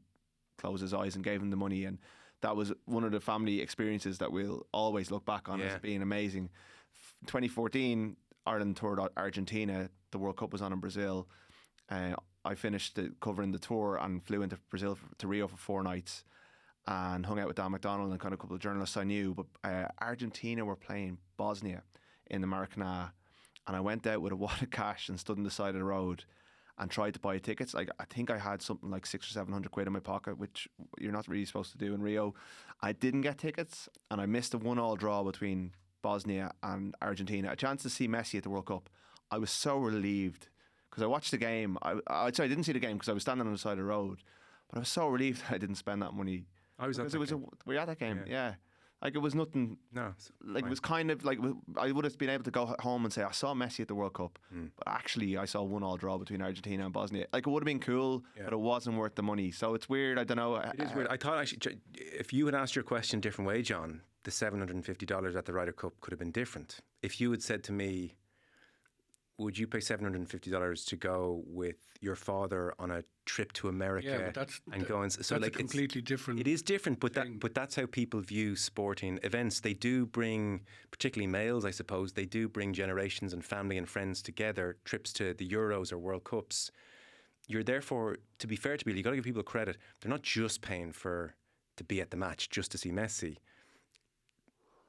closed his eyes and gave him the money, and that was one of the family experiences that we'll always look back on as being amazing. 2014, Ireland toured Argentina. The World Cup was on in Brazil. I finished covering the tour and flew into Brazil to Rio for 4 nights and hung out with Dan McDonald and kind of a couple of journalists I knew. But Argentina were playing Bosnia in the Maracanã, and I went out with a wad of cash and stood on the side of the road and tried to buy tickets. Like, I think I had something like 600 or 700 quid in my pocket, which you're not really supposed to do in Rio. I didn't get tickets, and I missed a 1-1 draw between Bosnia and Argentina. A chance to see Messi at the World Cup. I was so relieved because I watched the game. I didn't see the game because I was standing on the side of the road, but I was so relieved that I didn't spend that money. I was at that game. Were you at that game? Yeah. Like, it was nothing. No. Like, it was kind of like I would have been able to go home and say I saw Messi at the World Cup, but actually I saw 1-1 draw between Argentina and Bosnia. Like, it would have been cool, but it wasn't worth the money. So it's weird. I don't know. It is weird. I thought actually, if you had asked your question a different way, John, the $750 at the Ryder Cup could have been different. If you had said to me, would you pay $750 to go with your father on a trip to America go and so that's like a completely different. It is different, but thing. that's how people view sporting events. They do bring, particularly males, I suppose, they do bring generations and family and friends together. Trips to the Euros or World Cups. You're therefore, to be fair to people, you got to give people credit. They're not just paying to be at the match just to see Messi.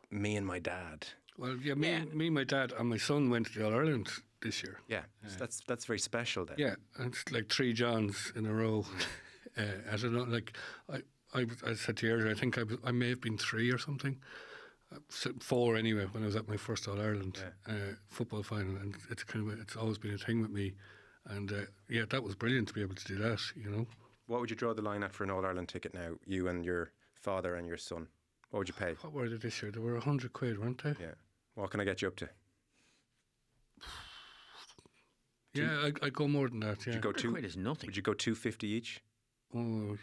Me and my dad. Well, yeah, me and my dad and my son went to the All Ireland this year. Yeah, so that's very special then. Yeah, and it's like 3 Johns in a row. I don't know, like I said to you earlier, I think I may have been 3 or something. 4 anyway when I was at my first All Ireland football final, and it's always been a thing with me. And that was brilliant to be able to do that. You know, what would you draw the line at for an All Ireland ticket now? You and your father and your son. What would you pay? What were they this year? They were 100 quid, weren't they? Yeah. What can I get you up to? Yeah, I'd go more than that. Yeah. Would you go 100 quid is nothing. Would you go 250 each? Oh,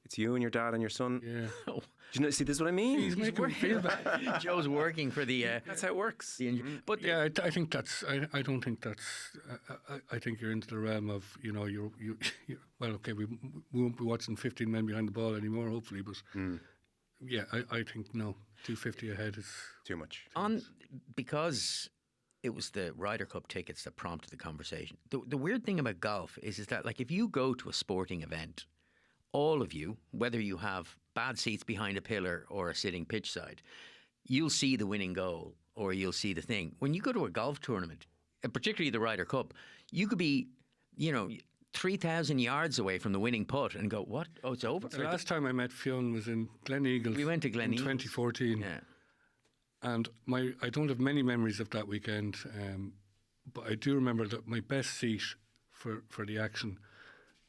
It's you and your dad and your son. yeah. Oh, Do you know? See, this is what I mean. He's making me feel bad. Joe's working for the. That's how it works. But Yeah, I think that's. I don't think that's. I think you're into the realm of you. Well, okay, we won't be watching 15 men behind the ball anymore, hopefully, but yeah, I think no, 250 ahead is Too much. because it was the Ryder Cup tickets that prompted the conversation. The weird thing about golf is that, like, if you go to a sporting event, all of you, whether you have bad seats behind a pillar or a sitting pitch side, you'll see the winning goal or you'll see the thing. When you go to a golf tournament, and particularly the Ryder Cup, you could be, 3,000 yards away from the winning putt and go, what? Oh, it's over. The last time I met Fionn was in Gleneagles. We went to in Gleneagles. 2014. Yeah. And I don't have many memories of that weekend, but I do remember that my best seat for the action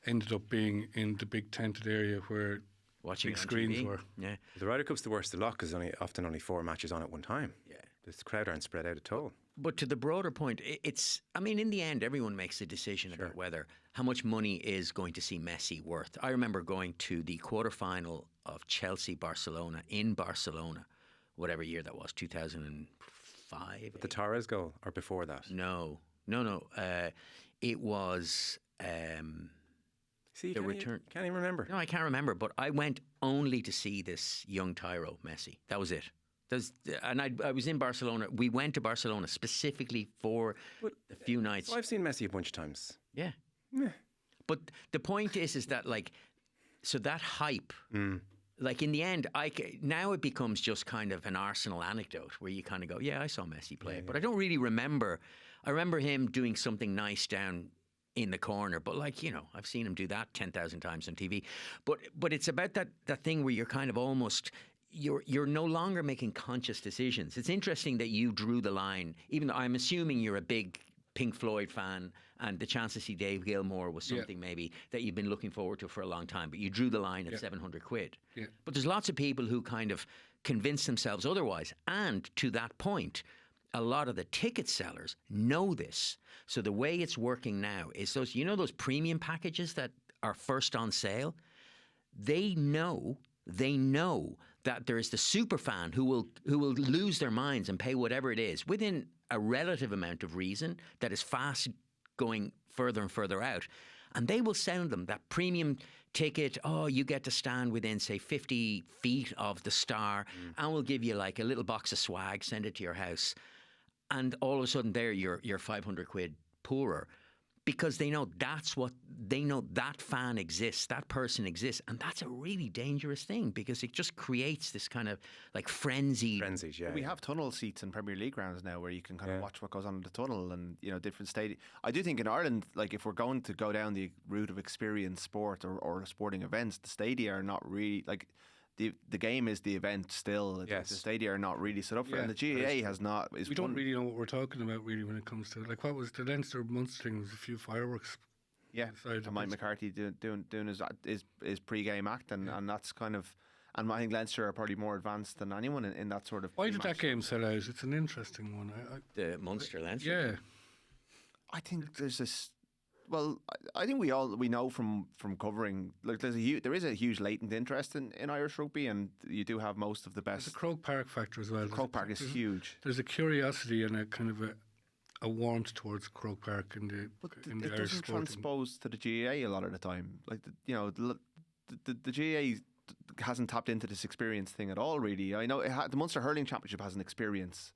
ended up being in the big tented area where Watching big it on screens TV. were. Yeah. The Ryder Cup's the worst of the lot because often only 4 matches on at one time. Yeah. The crowd aren't spread out at all. But to the broader point, in the end, everyone makes a decision about how much money is going to see Messi worth. I remember going to the quarterfinal of Chelsea-Barcelona in Barcelona, whatever year that was, 2005. But the Torres goal or before that? No. It was See, you the can't return. Can't even remember. No, I can't remember, but I went only to see this young Tyro, Messi. That was it. And I was in Barcelona. We went to Barcelona specifically for a few nights. So I've seen Messi a bunch of times. Yeah. But the point is that like, so that hype, like in the end, now it becomes just kind of an Arsenal anecdote where you kind of go, yeah, I saw Messi play, but I don't really remember. I remember him doing something nice down in the corner, but like, you know, I've seen him do that 10,000 times on TV. But it's about that thing where you're kind of almost, you're no longer making conscious decisions. It's interesting that you drew the line, even though I'm assuming you're a big Pink Floyd fan, and the chance to see Dave Gilmour was something maybe that you've been looking forward to for a long time, but you drew the line at 700 quid. Yeah. But there's lots of people who kind of convince themselves otherwise. And to that point, a lot of the ticket sellers know this. So the way it's working now is those premium packages that are first on sale, they know that there is the super fan who will lose their minds and pay whatever it is within a relative amount of reason that is fast going further and further out. And they will send them that premium ticket. Oh, you get to stand within, say, 50 feet of the star, and we'll give you like a little box of swag, send it to your house. And all of a sudden there you're 500 quid poorer. Because they know that fan exists, that person exists, and that's a really dangerous thing because it just creates this kind of like frenzy. Frenzies, yeah. We have tunnel seats in Premier League grounds now where you can kind of watch what goes on in the tunnel and, you know, different stadiums. I do think in Ireland, like if we're going to go down the route of experience sport or sporting events, the stadia are not really like. The game is the event still. Yes. The stadia are not really set up for it. And the GAA has not. We don't really know what we're talking about really when it comes to like what was the Leinster Munster thing? Was a few fireworks. Yeah, and Mike McCarthy doing his pre-game act, and that's kind of. And I think Leinster are probably more advanced than anyone in that sort of. Why did that game sell out? It's an interesting one. The Munster Leinster. Yeah, I think there's this. Well, I think we know from covering like there is a huge latent interest in Irish rugby, and you do have most of the best. there's a Croke Park factor as well. Croke Park is huge. There's a curiosity and a kind of a warmth towards Croke Park in the It Irish doesn't sporting. transpose to the GAA a lot of the time. Like the GAA hasn't tapped into this experience thing at all. Really, I know the Munster Hurling Championship has an experience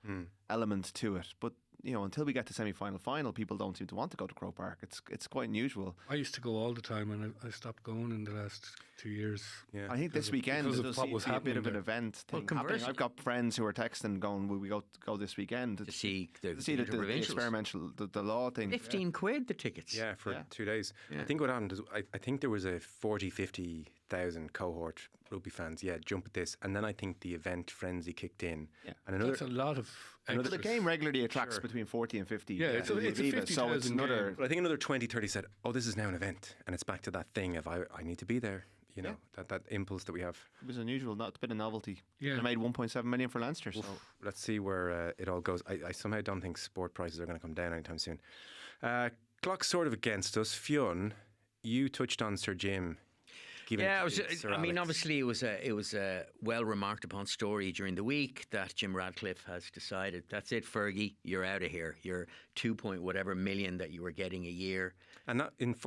element to it, but. You know, until we get to final, people don't seem to want to go to Croke Park. It's quite unusual. I used to go all the time, and I stopped going in the last 2 years. Yeah. I think this weekend because there of does what seem was to be a bit of an happening event thing happening. conversely- I've got friends who are texting, going, "Will we go this weekend To see the the experimental the law thing?" 15 quid the tickets. Yeah, for 2 days. I think what happened is I think there was a 50,000 cohort rugby fans, jump at this. And then I think the event frenzy kicked in. Yeah. And another, That's a lot of. But the extras. game regularly attracts between 40 and 50. Yeah, it's a in the Aviva, 50,000 so it's another. game. but I think another 20, 30 said, oh, this is now an event. And it's back to that thing of I need to be there. You know, that impulse that we have. It was unusual, not a bit of novelty. Yeah. They made 1.7 million for Leinster. So Let's see where it all goes. I somehow don't think sport prices are going to come down anytime soon. Clock's sort of against us. Fionn, you touched on Sir Jim. Yeah, obviously it was a well remarked upon story during the week that Jim Radcliffe has decided that's it, Fergie, you're out of here. You're 2 point whatever million that you were getting a year, and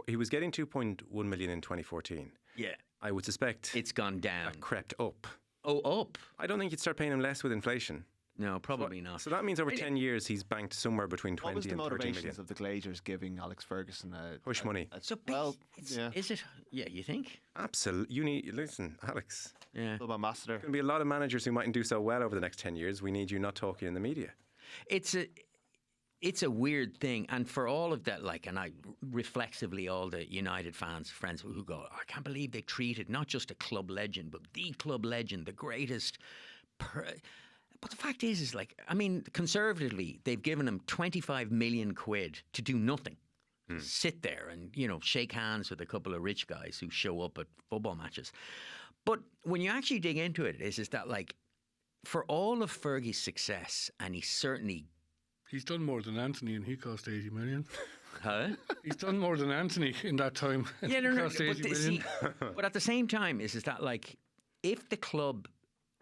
he was getting 2.1 million in 2014. Yeah, I would suspect it's gone down. that crept up. Oh, up? I don't think you'd start paying him less with inflation. No, probably not. So that means over 10 years he's banked somewhere between 20 what was the and 30 million. motivations of the Glazers giving Alex Ferguson Hush money. So yeah. is it? Yeah, you think? Absolutely. Listen, Alex. Yeah. Club ambassador. There's going to be a lot of managers who mightn't do so well over the next 10 years. We need you not talking in the media. It's a weird thing, and for all of that, like, and I reflexively, all the United friends who go, I can't believe they treated not just a club legend, but the club legend, the greatest. But the fact is like, I mean, conservatively, they've given him 25 million quid to do nothing. Sit there and, you know, shake hands with a couple of rich guys who show up at football matches. But when you actually dig into it, is that like, for all of Fergie's success, and He's done more than Anthony, and he cost 80 million. huh? He's done more than Anthony in that time. Yeah, He cost 80 million. But at the same time, is that like, if the club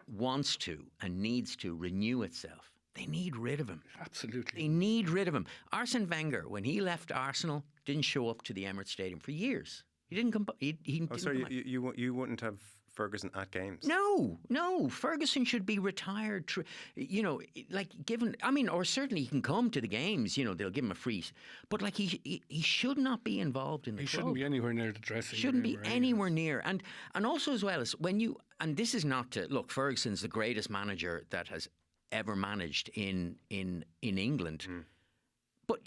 wants to and needs to renew itself, they need rid of him. Absolutely. They need rid of him. Arsene Wenger, when he left Arsenal, didn't show up to the Emirates Stadium for years. He didn't come. He didn't Oh, sorry, come back. you wouldn't have Ferguson at games? No. Ferguson should be retired. Or certainly he can come to the games. They'll give him a free. But he should not be involved in the club. He shouldn't be anywhere near the dressing room. Shouldn't be anywhere near. And also as well as and this is not to look. Ferguson's the greatest manager that has ever managed in England. But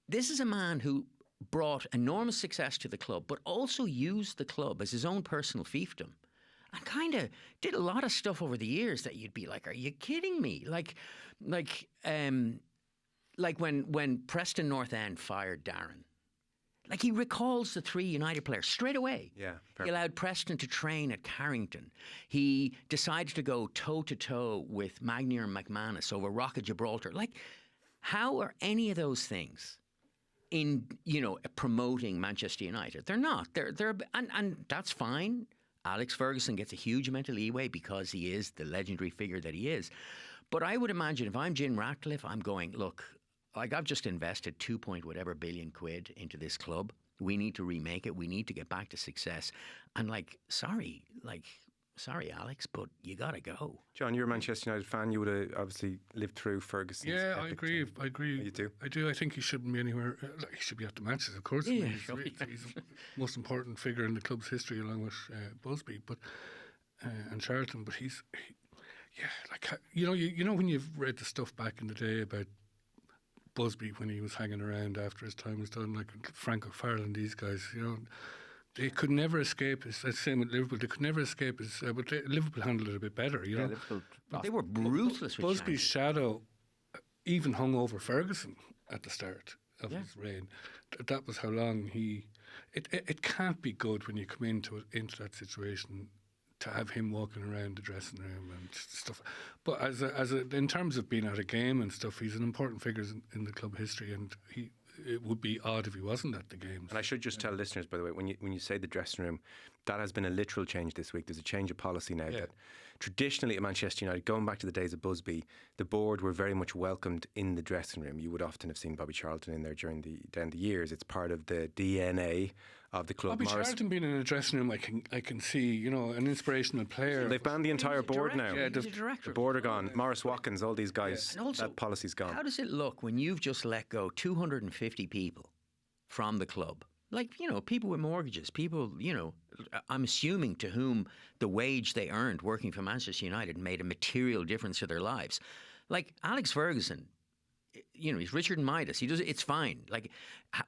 this is a man who brought enormous success to the club, but also used the club as his own personal fiefdom, and kind of did a lot of stuff over the years that you'd be like, "Are you kidding me?" Like when Preston North End fired Darren, like he recalls the 3 United players straight away. Yeah, he allowed Preston to train at Carrington. He decided to go toe to toe with Magnier and McManus over Rock of Gibraltar. Like, how are any of those things in promoting Manchester United? They're not. And that's fine. Alex Ferguson gets a huge amount of leeway because he is the legendary figure that he is. But I would imagine if I'm Jim Ratcliffe, I'm going, look, like I've just invested 2 point whatever billion quid into this club. We need to remake it. We need to get back to success. And sorry, Alex, but you got to go. John, you're a Manchester United fan. You would have obviously lived through Ferguson's I epic agree. time. I agree. You do? I do. I think he shouldn't be anywhere. He should be at the matches, of course. Yeah, he's the most important figure in the club's history, along with Busby, and Charlton. But when you've read the stuff back in the day about Busby when he was hanging around after his time was done, like Frank O'Farrell, these guys, they could never escape his. That's the same with Liverpool. They could never escape his. But Liverpool handled it a bit better, But they were ruthless with Busby's shadow even hung over Ferguson at the start of his reign. That was how long he. It can't be good when you come into that situation to have him walking around the dressing room and stuff. But in terms of being at a game and stuff, he's an important figure in the club history, and it would be odd if he wasn't at the games. And I should just tell listeners, by the way, when you say the dressing room, that has been a literal change this week. There's a change of policy now that traditionally at Manchester United, going back to the days of Busby, the board were very much welcomed in the dressing room. You would often have seen Bobby Charlton in there down the years. It's part of the DNA of the club. Bobby Charlton being in a dressing room, I can see, an inspirational player. They've banned the entire board now. Yeah, He's a director. The board are gone. Morris Watkins, all these guys, And also, that policy's gone. How does it look when you've just let go 250 people from the club? Like, people with mortgages, people, I'm assuming to whom the wage they earned working for Manchester United made a material difference to their lives. Like Alex Ferguson, he's Richard Midas. He does it. It's fine. Like,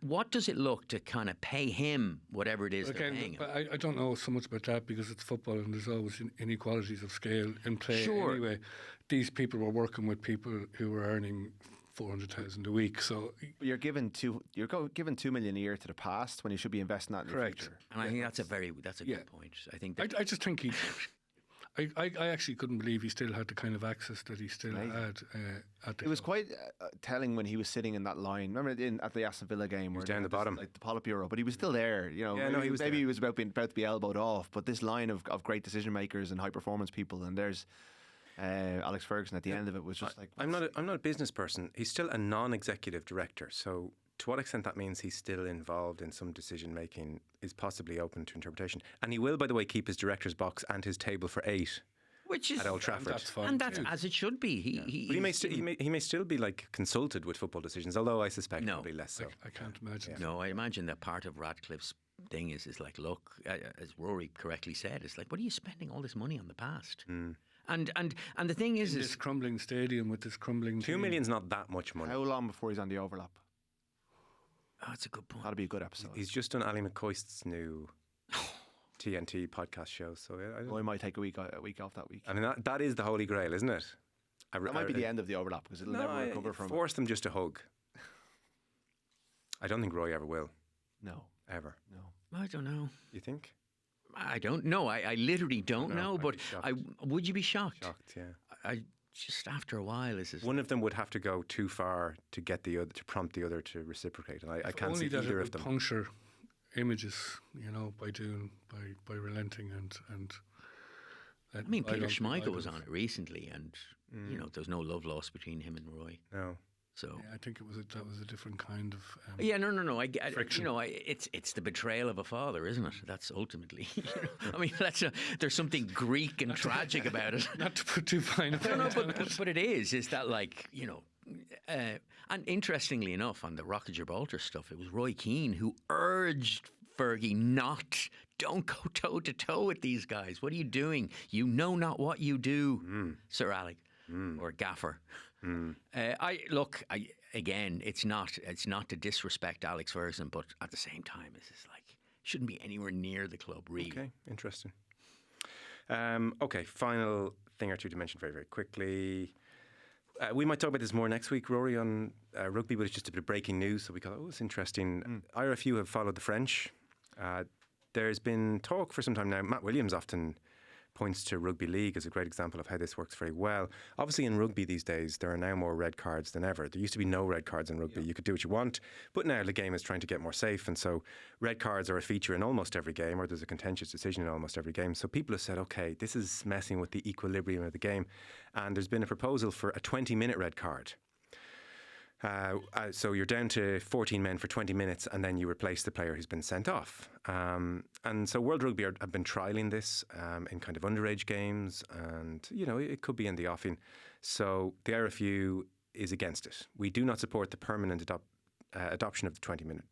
what does it look to kind of pay him whatever it is they're paying him? But I don't know so much about that because it's football and there's always inequalities of scale in play. Sure. Anyway, these people were working with people who were earning 400,000 a week. So You're given $2 million a year to the past when you should be investing that in the future. And I think that's a good point. I think that I just think he. I actually couldn't believe he still had the kind of access that he still had at the It was club. quite telling when he was sitting in that line. Remember at the Aston Villa game, where down the bottom, like the Politburo, but he was still there. he was maybe there. he was about to be elbowed off. But this line of great decision makers and high performance people, and there's Alex Ferguson at the end of it was just like I'm not a business person. He's still a non-executive director. So to what extent that means he's still involved in some decision making is possibly open to interpretation. And he will, by the way, keep his director's box and his table for 8. which is at Old Trafford. That's fine. and that's too. as it should be. But he may still be like consulted with football decisions, although I suspect probably less so. I can't imagine. No, I imagine that part of Radcliffe's thing is like, look, as Rory correctly said, it's like, what are you spending all this money on the past? And the thing is, This crumbling stadium with this crumbling 2 team. million's not that much money. how long before he's on the overlap? oh, that's a good point. That'll be a good episode. He's just done Ali McCoist's new TNT podcast show, so I might take a week off that week. I mean that is the holy grail, isn't it? That might be the end of the overlap because it'll never recover from it. Force them just to hug. I don't think Roy ever will. No, Ever. no. I don't know. You think? I don't know. I literally don't know. I'd But be shocked. would you be shocked? Shocked, yeah. I just after a while, is One of them would have to go too far to get the other, to prompt the other to reciprocate, and I can't see Only that either it of them. would puncture images, by relenting and. I mean, I Peter don't think Schmeichel I was would. on it recently, and there's no love lost between him and Roy. No. So Yeah, I think that was a different kind of. yeah, no. Friction. It's the betrayal of a father, isn't it? That's ultimately. I mean, there's something Greek and tragic about it. Not to put too fine a point No, on it. but it is. Is that like and interestingly enough, on the Rock of Gibraltar stuff, it was Roy Keane who urged Fergie don't go toe to toe with these guys. What are you doing? You know not what you do, Sir Alec or Gaffer. Again, it's not to disrespect Alex Ferguson, but at the same time, this is like shouldn't be anywhere near the club, really. Okay, interesting. Okay, final thing or two to mention very, very quickly. We might talk about this more next week, Rory, on rugby, but it's just a bit of breaking news, so we thought, it's interesting. IRFU have followed the French. There's been talk for some time now. Matt Williams often points to rugby league as a great example of how this works very well. Obviously, in rugby these days, there are now more red cards than ever. There used to be no red cards in rugby. You could do what you want, but now the game is trying to get more safe, and so red cards are a feature in almost every game, or there's a contentious decision in almost every game. So people have said, okay, this is messing with the equilibrium of the game, and there's been a proposal for a 20-minute red card. So you're down to 14 men for 20 minutes, and then you replace the player who's been sent off. And so World Rugby have been trialling this in kind of underage games, and it could be in the offing. So the IRFU is against it. We do not support the permanent adoption of the 20-minute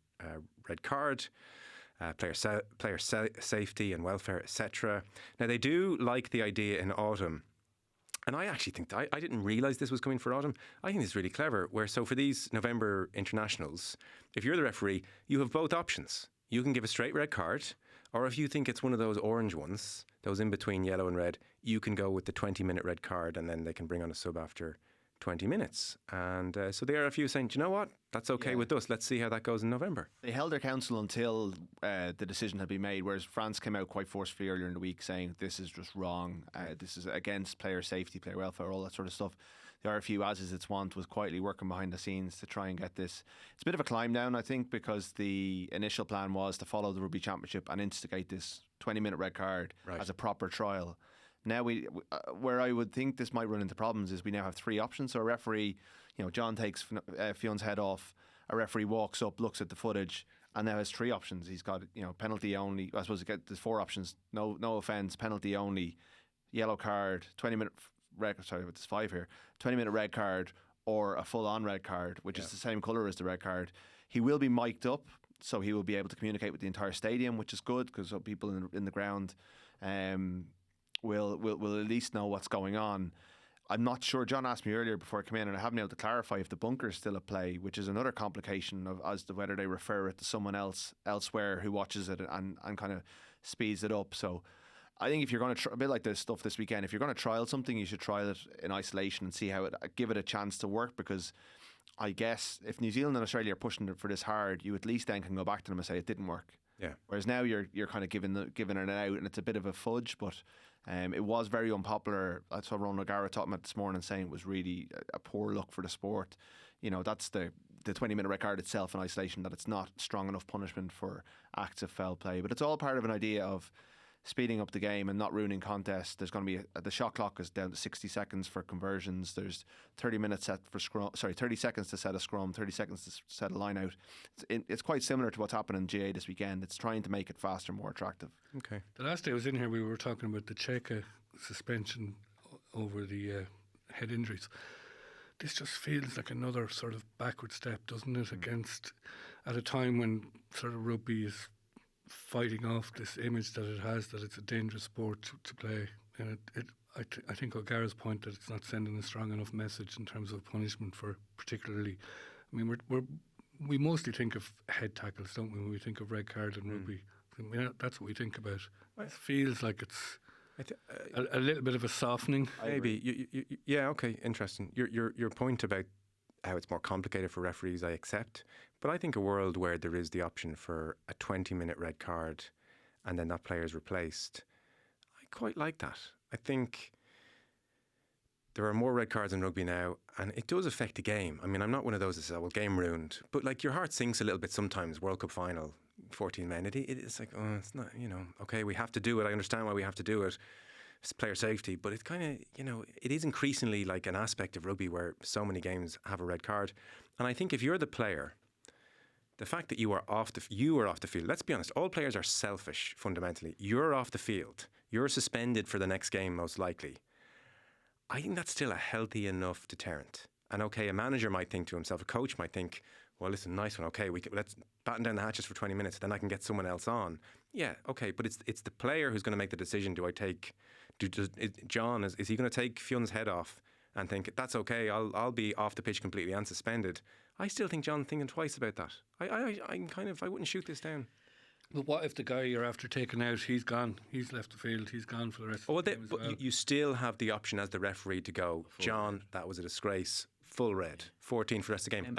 red card. Player safety and welfare, etc. Now they do like the idea in autumn. And I actually think I didn't realise this was coming for autumn. I think this is really clever. So for these November internationals, if you're the referee, you have both options. You can give a straight red card, or if you think it's one of those orange ones, those in between yellow and red, you can go with the 20-minute red card, and then they can bring on a sub after 20 minutes. And so the RFU is saying, do you know what? That's okay with us. Let's see how that goes in November. They held their counsel until the decision had been made, whereas France came out quite forcefully earlier in the week saying this is just wrong. This is against player safety, player welfare, all that sort of stuff. The RFU, as is its wont, was quietly working behind the scenes to try and get this. It's a bit of a climb down, I think, because the initial plan was to follow the Rugby Championship and instigate this 20-minute red card as a proper trial. Now, where I would think this might run into problems is we now have three options. So a referee, John takes Fionn's head off, a referee walks up, looks at the footage, and now has three options. He's got, penalty only. I suppose there's four options. No offence, penalty only, yellow card, 20-minute red. Sorry, there's five here. 20-minute red card or a full-on red card, which is the same colour as the red card. He will be mic'd up, so he will be able to communicate with the entire stadium, which is good because people in the ground will at least know what's going on. I'm not sure. John asked me earlier before I came in, and I haven't been able to clarify if the bunker is still at play, which is another complication of as to whether they refer it to someone else elsewhere who watches it and kind of speeds it up. So I think if you're going to a bit like this stuff this weekend, if you're going to trial something, you should trial it in isolation and see how give it a chance to work, because I guess if New Zealand and Australia are pushing for this hard, you at least then can go back to them and say it didn't work. Yeah. Whereas now you're kind of giving it an out, and it's a bit of a fudge, but it was very unpopular. I saw Ron O'Gara talking about it this morning, saying it was really a poor look for the sport. That's the 20-minute red card itself in isolation, that it's not strong enough punishment for acts of foul play. But it's all part of an idea of speeding up the game and not ruining contests. There's going to be the shot clock is down to 60 seconds for conversions. There's 30 minutes set for scrum. 30 seconds to set a scrum, 30 seconds to set a line out. It's quite similar to what's happened in GAA this weekend. It's trying to make it faster, more attractive. Okay. The last day I was in here, we were talking about the Cheka suspension over the head injuries. This just feels like another sort of backward step, doesn't it? Against at a time when sort of rugby is fighting off this image that it has, that it's a dangerous sport to play. And I think O'Gara's point that it's not sending a strong enough message in terms of punishment for particularly. I mean, we mostly think of head tackles, don't we, when we think of red card in rugby? I mean, that's what we think about. It feels like it's a little bit of a softening. Maybe. Yeah, okay, interesting. Your point about how it's more complicated for referees, I accept. But I think a world where there is the option for a 20-minute red card and then that player is replaced, I quite like that. I think there are more red cards in rugby now, and it does affect the game. I mean, I'm not one of those that says, well, game ruined. But like your heart sinks a little bit sometimes, World Cup final, 14 men. It's like, it's not, okay, we have to do it. I understand why we have to do it. player safety, but it's kind of, it is increasingly like an aspect of rugby where so many games have a red card. And I think if you're the player, the fact that you are off the field, let's be honest, all players are selfish fundamentally. You're off the field. You're suspended for the next game most likely. I think that's still a healthy enough deterrent. And okay, a manager might think to himself, a coach might think, well, listen, nice one. Okay, let's batten down the hatches for 20 minutes, then I can get someone else on. Yeah, okay, but it's the player who's going to make the decision. John, is he going to take Fionn's head off and think, that's okay, I'll be off the pitch completely and suspended? I still think John's thinking twice about that. I wouldn't shoot this down. But what if the guy you're after taking out, he's gone, he's left the field, he's gone for the rest of the game as but well. you still have the option as the referee to go, John, that was a disgrace, full red, 14 for the rest of the game.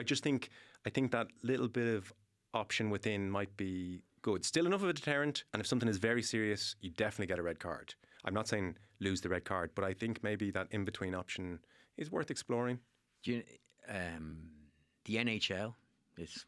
I think that little bit of option within might be good. Still enough of a deterrent, and if something is very serious, you definitely get a red card. I'm not saying lose the red card, but I think maybe that in-between option is worth exploring. The NHL, it's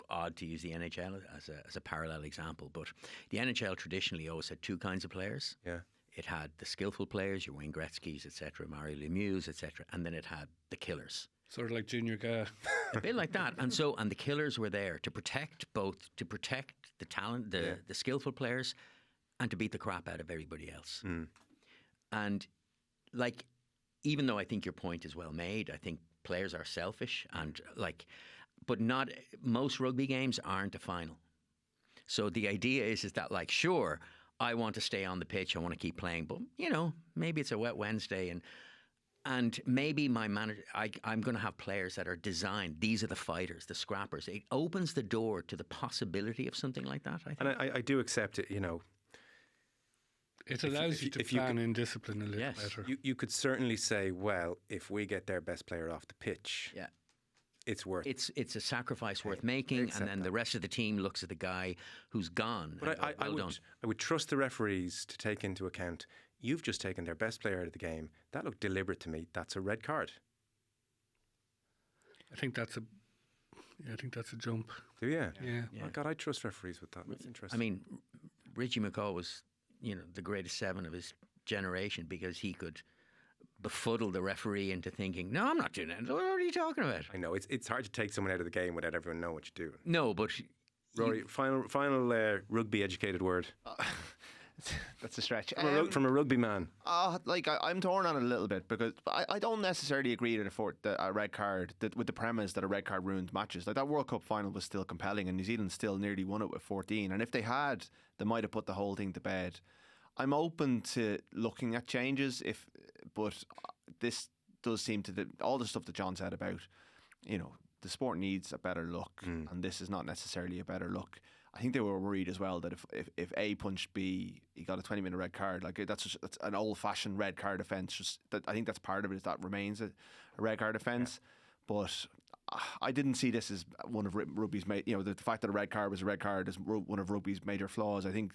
odd to use the NHL as a parallel example, but the NHL traditionally always had two kinds of players. Yeah. It had the skillful players, your Wayne Gretzky's, etc., Mario Lemieux's, etc., and then it had the killers. Sort of like Junior GAA. A bit like that. And the killers were there to protect the talent, the skillful players, and to beat the crap out of everybody else. And like, even though I think your point is well made, I think players are selfish but not most rugby games aren't a final. So the idea is that like, sure, I want to stay on the pitch, I want to keep playing, but maybe it's a wet Wednesday and maybe my manager, I'm going to have players that are designed. These are the fighters, the scrappers. It opens the door to the possibility of something like that, I think. And I do accept it, It allows you to plan in discipline a little better. You could certainly say, well, if we get their best player off the pitch, it's worth it. It's a sacrifice worth making, and then the rest of the team looks at the guy who's gone. But I would trust the referees to take into account, you've just taken their best player out of the game. That looked deliberate to me. That's a red card. I think that's a jump. Do you? Yeah. Oh God, I trust referees with that. That's interesting. I mean, Richie McCaw was, the greatest seven of his generation because he could befuddle the referee into thinking, no, I'm not doing that. What are you talking about? I know it's hard to take someone out of the game without everyone knowing what you're doing. No, but Rory, final rugby educated word. That's a stretch. From a rugby man. I'm torn on it a little bit because I don't necessarily agree that a red card, with the premise that a red card ruins matches. Like, that World Cup final was still compelling and New Zealand still nearly won it with 14. And if they had, they might have put the whole thing to bed. I'm open to looking at changes, but this does seem to, all the stuff that John said about, the sport needs a better look, and this is not necessarily a better look. I think they were worried as well that if A punched B, he got a 20-minute red card. Like, that's an old-fashioned red card offence. I think that's part of it, is that remains a red card offence. Yeah. But I didn't see this as one of rugby's the fact that a red card was a red card is one of rugby's major flaws. I think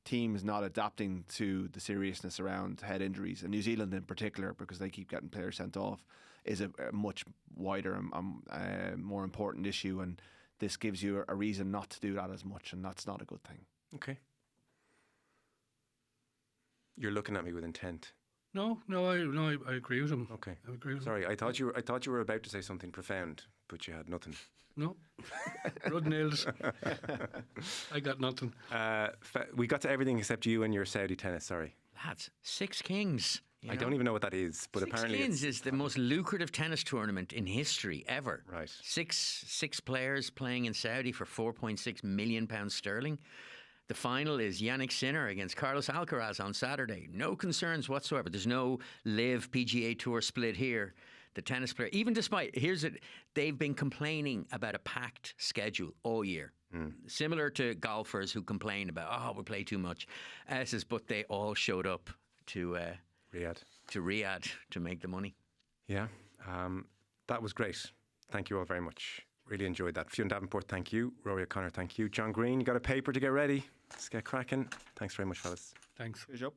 teams not adapting to the seriousness around head injuries, and New Zealand in particular, because they keep getting players sent off, is a much wider and more important issue, and this gives you a reason not to do that as much, and that's not a good thing. Okay. You're looking at me with intent. No, I agree with him. Okay. I agree with Sorry, I thought you were about to say something profound, but you had nothing. No. Rud nailed it. I got nothing. We got to everything except you and your Saudi tennis, sorry. Lads, Six Kings. I don't even know what that is, but apparently Six Kings is the most lucrative tennis tournament in history ever. Right. Six players playing in Saudi for £4.6 million sterling. The final is Yannick Sinner against Carlos Alcaraz on Saturday. No concerns whatsoever. There's no live PGA Tour split here. The tennis player, even despite, they've been complaining about a packed schedule all year. Similar to golfers who complain about, we play too much. But they all showed up to Riyadh to make the money. Yeah, that was great. Thank you all very much. Really enjoyed that. Fionn Davenport, thank you. Rory O'Connor, thank you. John Greene, you got a paper to get ready. Let's get cracking. Thanks very much, fellas. Thanks. Good job.